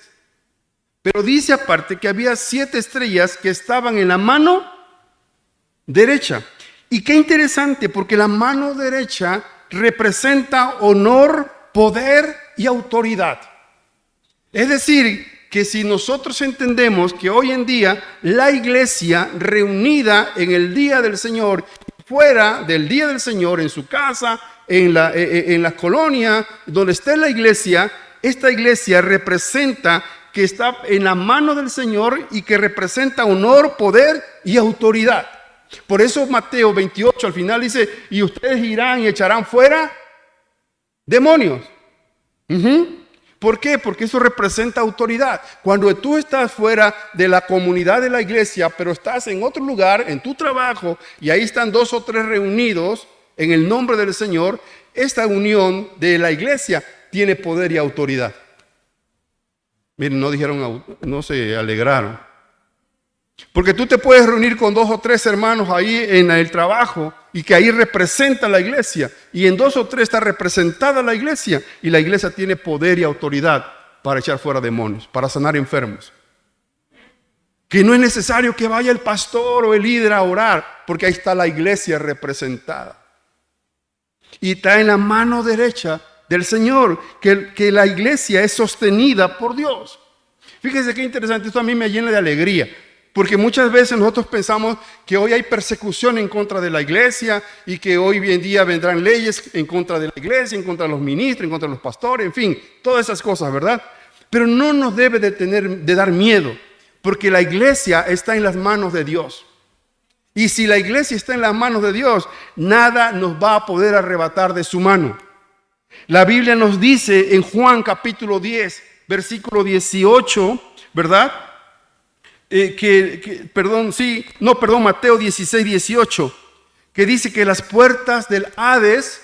Pero dice aparte que había 7 estrellas que estaban en la mano derecha. Y qué interesante, porque la mano derecha representa honor, poder y autoridad. Es decir, que si nosotros entendemos que hoy en día la iglesia reunida en el día del Señor, fuera del día del Señor, en su casa, en la colonia, donde esté la iglesia, esta iglesia representa que está en la mano del Señor y que representa honor, poder y autoridad. Por eso Mateo 28 al final dice, y ustedes irán y echarán fuera demonios. ¿Por qué? Porque eso representa autoridad. Cuando tú estás fuera de la comunidad de la iglesia, pero estás en otro lugar, en tu trabajo, y ahí están 2 o 3 reunidos en el nombre del Señor, esta unión de la iglesia tiene poder y autoridad. Miren, no dijeron, no se alegraron. Porque tú te puedes reunir con 2 o 3 hermanos ahí en el trabajo y que ahí representa la iglesia. Y en 2 o 3 está representada la iglesia. Y la iglesia tiene poder y autoridad para echar fuera demonios, para sanar enfermos. Que no es necesario que vaya el pastor o el líder a orar, porque ahí está la iglesia representada. Y está en la mano derecha del Señor, que la iglesia es sostenida por Dios. Fíjense qué interesante, esto a mí me llena de alegría. Porque muchas veces nosotros pensamos que hoy hay persecución en contra de la iglesia y que hoy en día vendrán leyes en contra de la iglesia, en contra de los ministros, en contra de los pastores, en fin, todas esas cosas, ¿verdad? Pero no nos debe de dar miedo, porque la iglesia está en las manos de Dios. Y si la iglesia está en las manos de Dios, nada nos va a poder arrebatar de su mano. La Biblia nos dice en Juan capítulo 10, versículo 18, ¿verdad? Mateo 16, 18, que dice que las puertas del Hades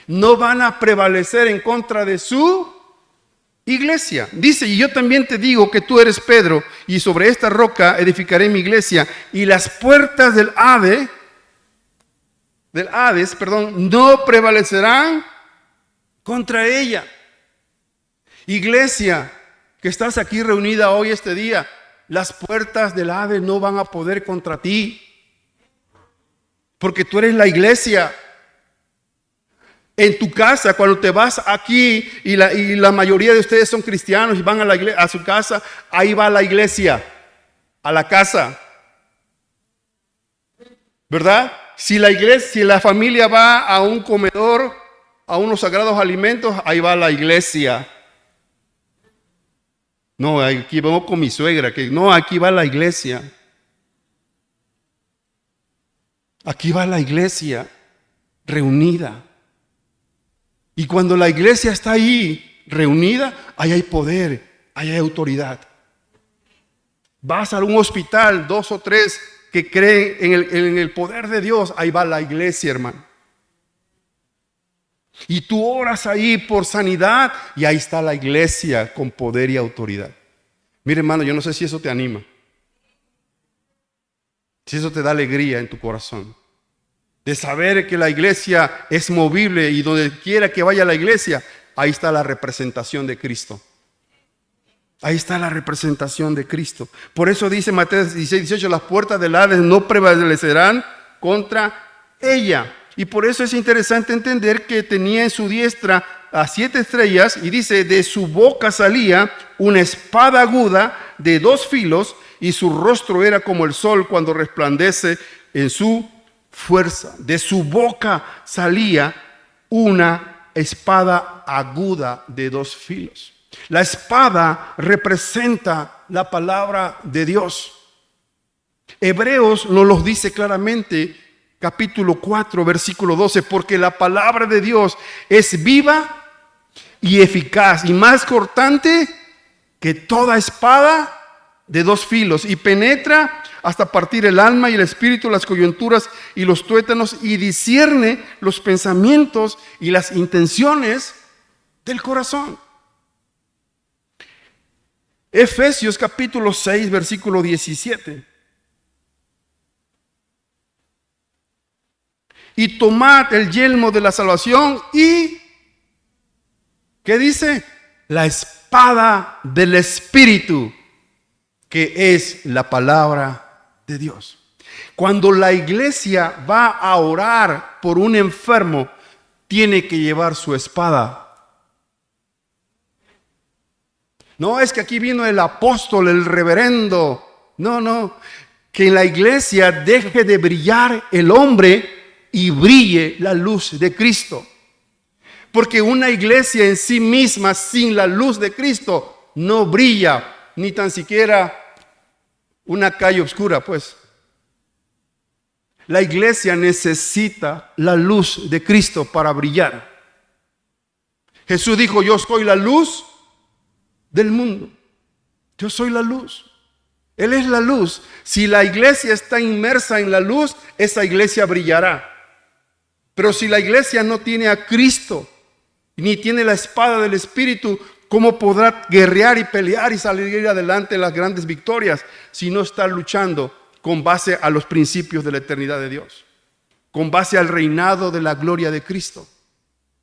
no van a prevalecer en contra de su iglesia. Dice, y yo también te digo que tú eres Pedro, y sobre esta roca edificaré mi iglesia, y las puertas del Hades, no prevalecerán contra ella. Iglesia, que estás aquí reunida hoy este día, las puertas del Hades no van a poder contra ti, porque tú eres la iglesia. En tu casa, cuando te vas aquí y la mayoría de ustedes son cristianos y van a su casa, ahí va la iglesia, a la casa, ¿verdad? Si la familia va a un comedor, a unos sagrados alimentos, ahí va la iglesia. No, aquí vamos con mi suegra, aquí va la iglesia. Aquí va la iglesia reunida. Y cuando la iglesia está ahí reunida, ahí hay poder, ahí hay autoridad. Vas a un hospital, 2 o 3 que creen en el poder de Dios, ahí va la iglesia, hermano. Y tú oras ahí por sanidad y ahí está la iglesia con poder y autoridad. Mire, hermano, yo no sé si eso te anima, si eso te da alegría en tu corazón, de saber que la iglesia es movible y donde quiera que vaya la iglesia, ahí está la representación de Cristo. Ahí está la representación de Cristo. Por eso dice Mateo 16, 18, las puertas del Hades no prevalecerán contra ella. Y por eso es interesante entender que tenía en su diestra a 7 estrellas y dice, de su boca salía una espada aguda de 2 filos y su rostro era como el sol cuando resplandece en su fuerza. De su boca salía una espada aguda de 2 filos. La espada representa la palabra de Dios. Hebreos nos lo dice claramente, capítulo 4, versículo 12, porque la palabra de Dios es viva y eficaz y más cortante que toda espada de 2 filos y penetra hasta partir el alma y el espíritu, las coyunturas y los tuétanos y discierne los pensamientos y las intenciones del corazón. Efesios capítulo 6, versículo 17. Y tomad el yelmo de la salvación y, ¿qué dice? La espada del Espíritu, que es la palabra de Dios. Cuando la iglesia va a orar por un enfermo, tiene que llevar su espada. No es que aquí vino el apóstol, el reverendo. No. Que en la iglesia deje de brillar el hombre y brille la luz de Cristo. Porque una iglesia en sí misma, sin la luz de Cristo, no brilla, ni tan siquiera una calle oscura, pues. La iglesia necesita la luz de Cristo para brillar. Jesús dijo, yo soy la luz del mundo. Yo soy la luz. Él es la luz. Si la iglesia está inmersa en la luz, esa iglesia brillará. Pero si la iglesia no tiene a Cristo, ni tiene la espada del Espíritu, ¿cómo podrá guerrear y pelear y salir adelante en las grandes victorias si no está luchando con base a los principios de la eternidad de Dios? Con base al reinado de la gloria de Cristo.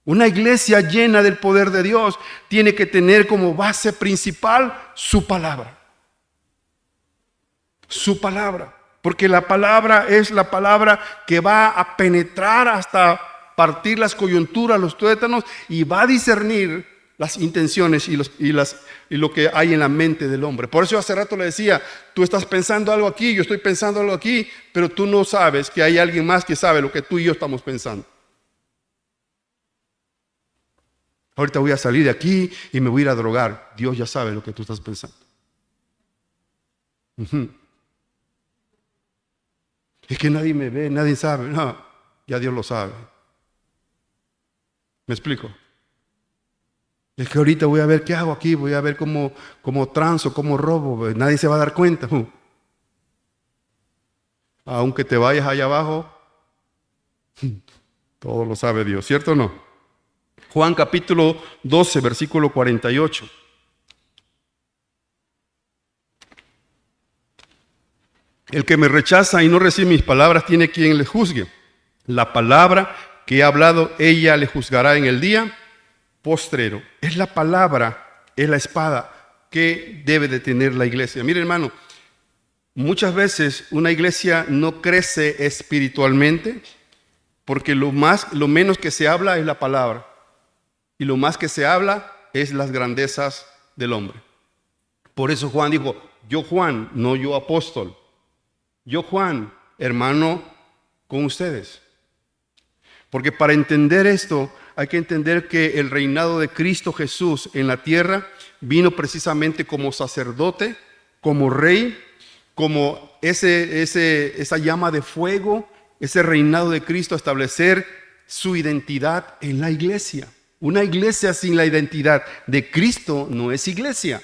Una iglesia llena del poder de Dios tiene que tener como base principal su palabra. Su palabra. Porque la palabra es la palabra que va a penetrar hasta partir las coyunturas, los tuétanos, y va a discernir las intenciones y lo que hay en la mente del hombre. Por eso hace rato le decía, tú estás pensando algo aquí, yo estoy pensando algo aquí, pero tú no sabes que hay alguien más que sabe lo que tú y yo estamos pensando. Ahorita voy a salir de aquí y me voy a ir a drogar. Dios ya sabe lo que tú estás pensando. Es que nadie me ve, nadie sabe. No, ya Dios lo sabe. ¿Me explico? Es que ahorita voy a ver qué hago aquí, voy a ver cómo transo, cómo robo. Nadie se va a dar cuenta. Aunque te vayas allá abajo, todo lo sabe Dios, ¿cierto o no? Juan capítulo 12, versículo 48. El que me rechaza y no recibe mis palabras tiene quien le juzgue. La palabra que he hablado, ella le juzgará en el día postrero. Es la palabra, es la espada que debe de tener la iglesia. Mire, hermano, muchas veces una iglesia no crece espiritualmente porque lo menos que se habla es la palabra y lo más que se habla es las grandezas del hombre. Por eso Juan dijo, yo Juan, no yo apóstol. Yo Juan, hermano con ustedes. Porque para entender esto hay que entender que el reinado de Cristo Jesús en la tierra vino precisamente como sacerdote, como rey, como esa llama de fuego, ese reinado de Cristo a establecer su identidad en la iglesia. Una iglesia sin la identidad de Cristo no es iglesia.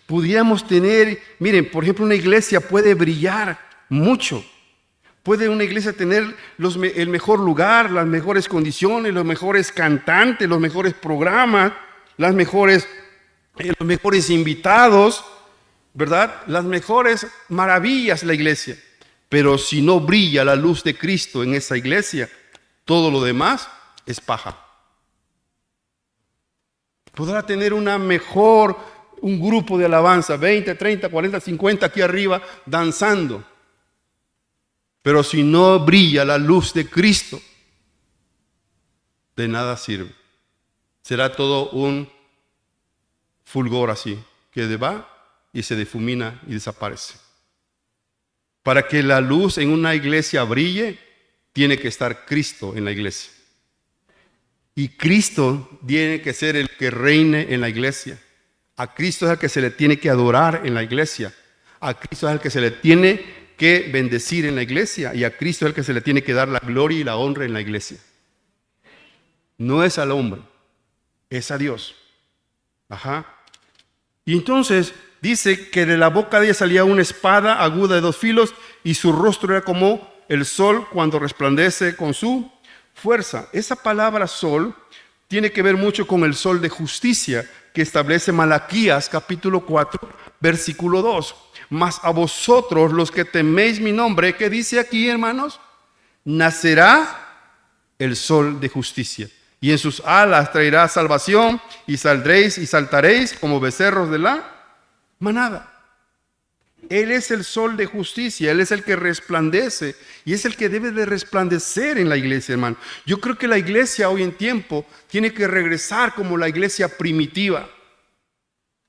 Pudiéramos tener, miren, por ejemplo, una iglesia puede brillar mucho. Puede una iglesia tener el mejor lugar, las mejores condiciones, los mejores cantantes, los mejores programas, los mejores invitados, ¿verdad? Las mejores maravillas la iglesia. Pero si no brilla la luz de Cristo en esa iglesia, todo lo demás es paja. Podrá tener un grupo de alabanza, 20, 30, 40, 50 aquí arriba, danzando. Pero si no brilla la luz de Cristo, de nada sirve. Será todo un fulgor así, que va y se difumina y desaparece. Para que la luz en una iglesia brille, tiene que estar Cristo en la iglesia. Y Cristo tiene que ser el que reine en la iglesia. A Cristo es el que se le tiene que adorar en la iglesia. A Cristo es el que se le tiene que bendecir en la iglesia. Y a Cristo es el que se le tiene que dar la gloria y la honra en la iglesia. No es al hombre, es a Dios. Y entonces dice que de la boca de ella salía una espada aguda de 2 filos y su rostro era como el sol cuando resplandece con su fuerza. Esa palabra sol tiene que ver mucho con el sol de justicia que establece Malaquías capítulo 4 versículo 2. Mas a vosotros los que teméis mi nombre, ¿qué dice aquí, hermanos? Nacerá el sol de justicia y en sus alas traerá salvación y saldréis y saltaréis como becerros de la manada. Él es el sol de justicia, Él es el que resplandece y es el que debe de resplandecer en la iglesia, hermano. Yo creo que la iglesia hoy en tiempo tiene que regresar como la iglesia primitiva,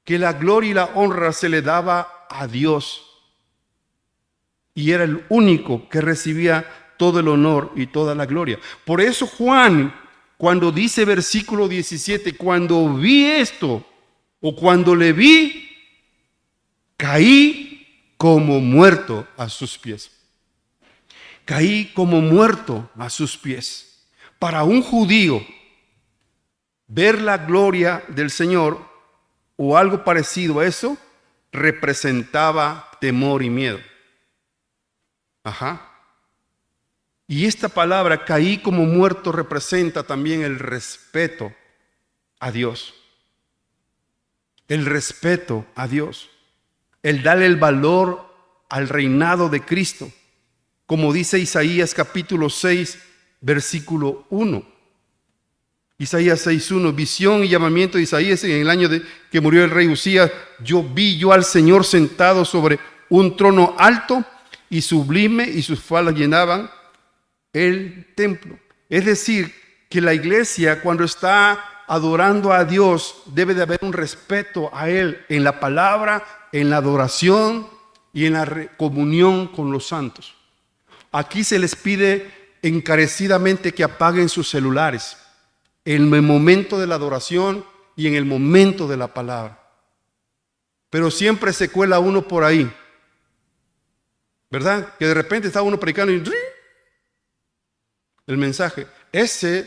que la gloria y la honra se le daba a Dios y era el único que recibía todo el honor y toda la gloria. Por eso Juan, cuando dice versículo 17, cuando vi esto o cuando le vi, caí como muerto a sus pies. Caí como muerto a sus pies. Para un judío, ver la gloria del Señor o algo parecido a eso representaba temor y miedo. Ajá. Y esta palabra, caí como muerto, representa también el respeto a Dios. El respeto a Dios. El darle el valor al reinado de Cristo. Como dice Isaías capítulo 6, versículo 1. Isaías 6:1, visión y llamamiento de Isaías en el año que murió el rey Usías. Vi al Señor sentado sobre un trono alto y sublime, y sus faldas llenaban el templo. Es decir, que la iglesia, cuando está adorando a Dios, debe de haber un respeto a Él en la palabra, en la adoración y en la comunión con los santos. Aquí se les pide encarecidamente que apaguen sus celulares en el momento de la adoración y en el momento de la palabra. Pero siempre se cuela uno por ahí, ¿verdad? Que de repente está uno predicando y el mensaje. Esto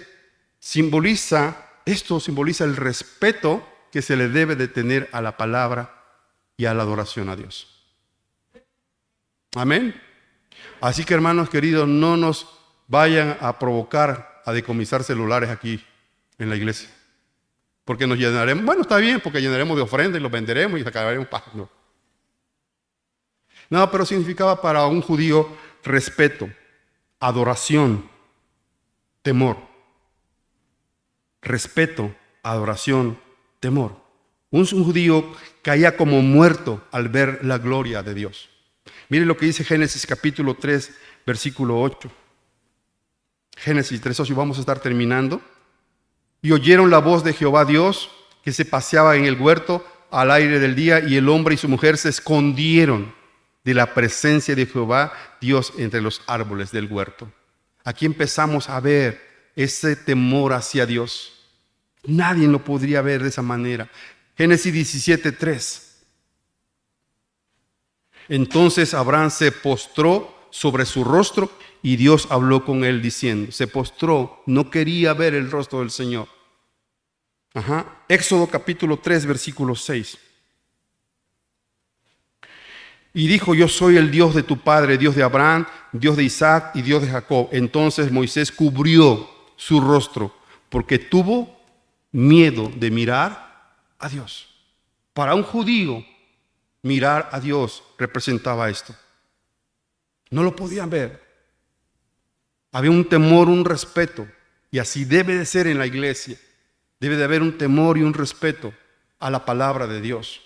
simboliza el respeto que se le debe de tener a la palabra y a la adoración a Dios. Amén. Así que, hermanos queridos, no nos vayan a provocar a decomisar celulares aquí en la iglesia. Porque nos llenaremos, bueno, está bien, porque llenaremos de ofrendas y los venderemos y sacaremos paz. No, pero significaba para un judío respeto, adoración, temor. Respeto, adoración, temor. Un judío caía como muerto al ver la gloria de Dios. Miren lo que dice Génesis capítulo 3, versículo 8. Génesis 3:8, vamos a estar terminando. Y oyeron la voz de Jehová Dios, que se paseaba en el huerto al aire del día, y el hombre y su mujer se escondieron de la presencia de Jehová Dios entre los árboles del huerto. Aquí empezamos a ver ese temor hacia Dios. Nadie lo podría ver de esa manera. Génesis 17:3. Entonces Abraham se postró sobre su rostro y Dios habló con él diciendo, se postró, no quería ver el rostro del Señor. Éxodo capítulo 3, versículo 6. Y dijo, yo soy el Dios de tu padre, Dios de Abraham, Dios de Isaac y Dios de Jacob. Entonces Moisés cubrió su rostro porque tuvo miedo de mirar a Dios. Para un judío, mirar a Dios representaba esto. No lo podían ver. Había un temor, un respeto, y así debe de ser en la iglesia. Debe de haber un temor y un respeto a la palabra de Dios.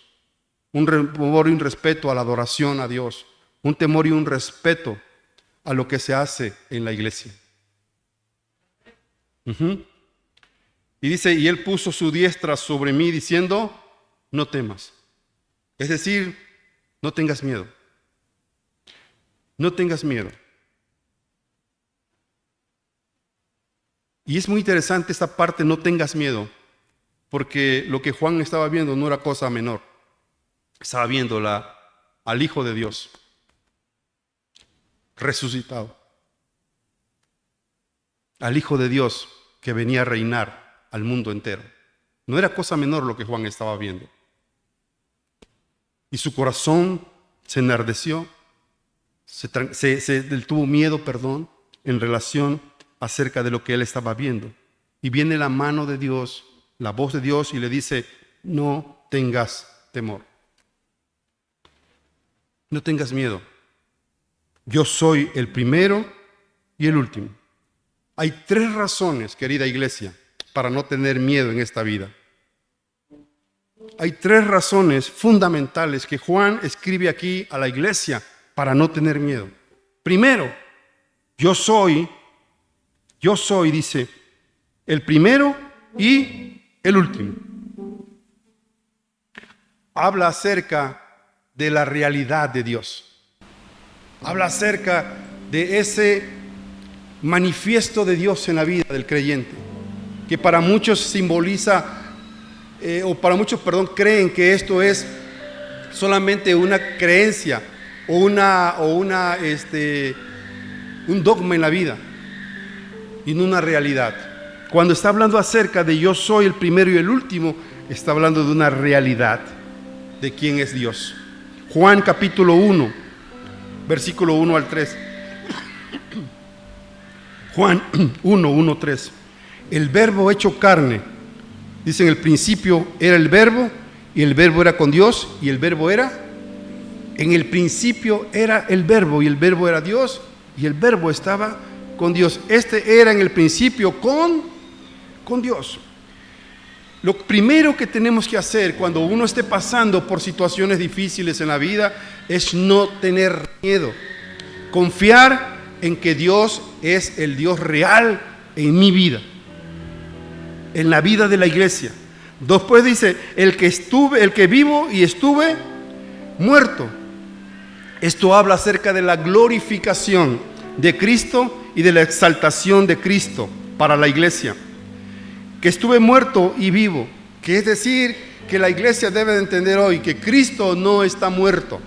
Un temor y un respeto a la adoración a Dios. Un temor y un respeto a lo que se hace en la iglesia. Y dice, y él puso su diestra sobre mí diciendo, no temas. Es decir, no tengas miedo. No tengas miedo. Y es muy interesante esta parte, no tengas miedo, porque lo que Juan estaba viendo no era cosa menor. Estaba viendo al Hijo de Dios resucitado. Al Hijo de Dios que venía a reinar al mundo entero. No era cosa menor lo que Juan estaba viendo. Y su corazón se enardeció, tuvo miedo, en relación acerca de lo que él estaba viendo. Y viene la mano de Dios, la voz de Dios, y le dice, no tengas temor. No tengas miedo. Yo soy el primero y el último. Hay 3 razones, querida iglesia, para no tener miedo en esta vida. hay 3 razones fundamentales que Juan escribe aquí a la iglesia para no tener miedo. Primero, yo soy, dice, el primero y el último. Habla acerca de la realidad de Dios. Habla acerca de ese manifiesto de Dios en la vida del creyente, que para muchos simboliza, creen que esto es solamente una creencia o un dogma en la vida y no una realidad. Cuando está hablando acerca de yo soy el primero y el último, está hablando de una realidad de quién es Dios. Juan capítulo 1, versículo 1 al 3. Juan 1, 3. El verbo hecho carne. Dice, en el principio era el verbo, y el verbo era con Dios, y el verbo era. En el principio era el verbo, y el verbo era Dios, y el verbo estaba con Dios. Este era en el principio con Dios. Lo primero que tenemos que hacer cuando uno esté pasando por situaciones difíciles en la vida es no tener miedo. Confiar en que Dios es el Dios real en mi vida, en la vida de la iglesia. Después dice, el que vivo y estuve muerto. Esto habla acerca de la glorificación de Cristo y de la exaltación de Cristo para la iglesia. Que estuve muerto y vivo, que es decir, que la iglesia debe de entender hoy que Cristo no está muerto.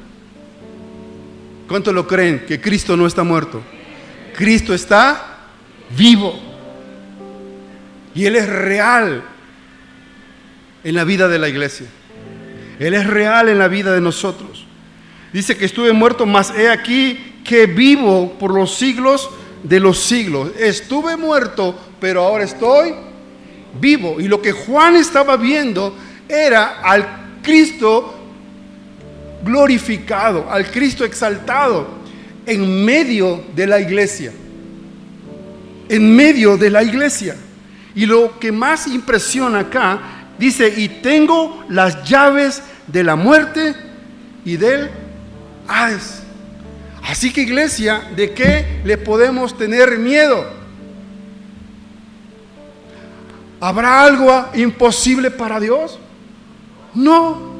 ¿Cuántos lo creen? Que Cristo no está muerto. Cristo está vivo. Y Él es real en la vida de la iglesia. Él es real en la vida de nosotros. Dice que estuve muerto, mas he aquí que vivo por los siglos de los siglos. Estuve muerto, pero ahora estoy vivo. Y lo que Juan estaba viendo era al Cristo glorificado, al Cristo exaltado en medio de la iglesia. En medio de la iglesia. Y lo que más impresiona acá, dice, y tengo las llaves de la muerte y del Hades. Así que iglesia, ¿de qué le podemos tener miedo? ¿Habrá algo imposible para Dios? No.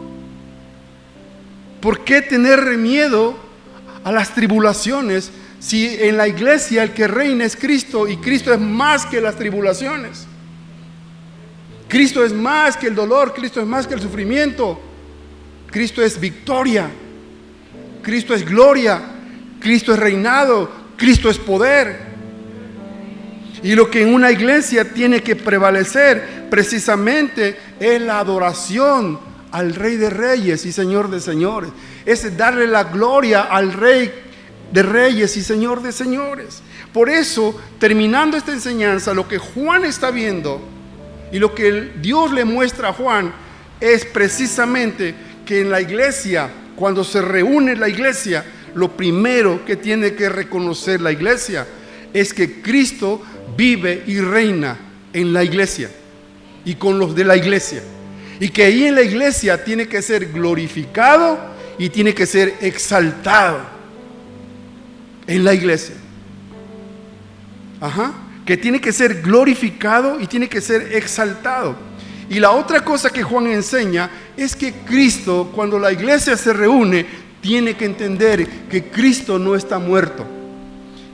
¿Por qué tener miedo a las tribulaciones si en la iglesia el que reina es Cristo y Cristo es más que las tribulaciones? Cristo es más que el dolor, Cristo es más que el sufrimiento. Cristo es victoria, Cristo es gloria, Cristo es reinado, Cristo es poder. Y lo que en una iglesia tiene que prevalecer precisamente es la adoración al Rey de Reyes y Señor de Señores. Es darle la gloria al Rey de Reyes y Señor de Señores. Por eso, terminando esta enseñanza, lo que Juan está viendo y lo que Dios le muestra a Juan es precisamente que en la iglesia, cuando se reúne la iglesia, lo primero que tiene que reconocer la iglesia es que Cristo vive y reina en la iglesia y con los de la iglesia, y que ahí en la iglesia tiene que ser glorificado y tiene que ser exaltado en la iglesia. Que tiene que ser glorificado y tiene que ser exaltado. Y la otra cosa que Juan enseña es que Cristo, cuando la iglesia se reúne, tiene que entender que Cristo no está muerto,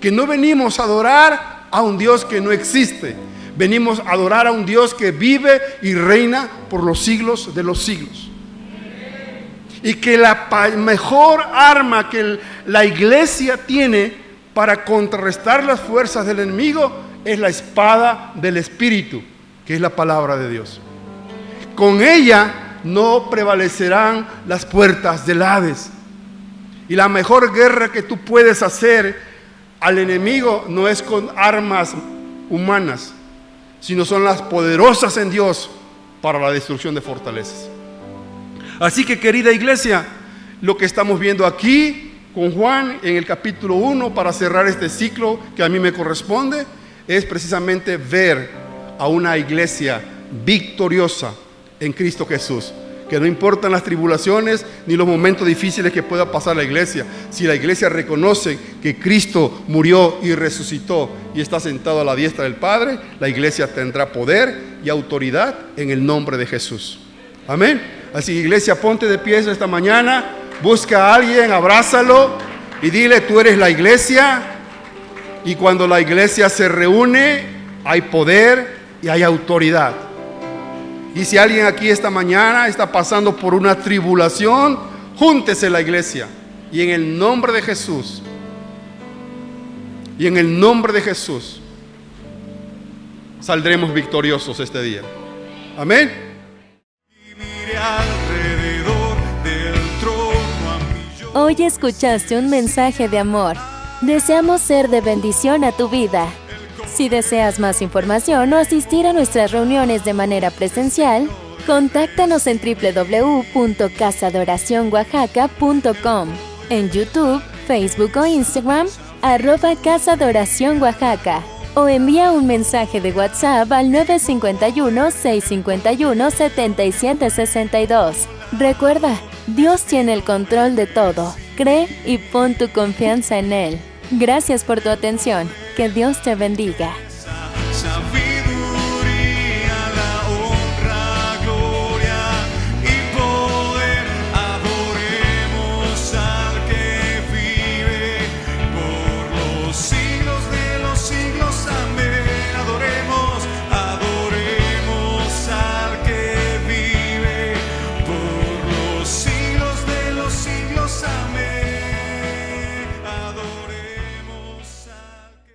que no venimos a adorar a un Dios que no existe, venimos a adorar a un Dios que vive y reina por los siglos de los siglos. Y que la mejor arma que la iglesia tiene para contrarrestar las fuerzas del enemigo es la espada del Espíritu, que es la palabra de Dios. Con ella no prevalecerán las puertas del Hades. Y la mejor guerra que tú puedes hacer al enemigo no es con armas humanas, sino son las poderosas en Dios para la destrucción de fortalezas. Así que, querida iglesia, lo que estamos viendo aquí con Juan en el capítulo 1, para cerrar este ciclo que a mí me corresponde, es precisamente ver a una iglesia victoriosa en Cristo Jesús, que no importan las tribulaciones ni los momentos difíciles que pueda pasar la iglesia. Si la iglesia reconoce que Cristo murió y resucitó y está sentado a la diestra del Padre, la iglesia tendrá poder y autoridad en el nombre de Jesús. Amén. Así que, iglesia, ponte de pie esta mañana, busca a alguien, abrázalo y dile: tú eres la iglesia. Y cuando la iglesia se reúne, hay poder y hay autoridad. Y si alguien aquí esta mañana está pasando por una tribulación, júntese la iglesia. Y en el nombre de Jesús, saldremos victoriosos este día. Amén. Y miré alrededor del trono a millones. Hoy escuchaste un mensaje de amor. Deseamos ser de bendición a tu vida. Si deseas más información o asistir a nuestras reuniones de manera presencial, contáctanos en www.casadoracionoaxaca.com, en YouTube, Facebook o Instagram, @Casa de Oración Oaxaca, o envía un mensaje de WhatsApp al 951-651-7762. Recuerda, Dios tiene el control de todo. Cree y pon tu confianza en Él. Gracias por tu atención. Que Dios te bendiga.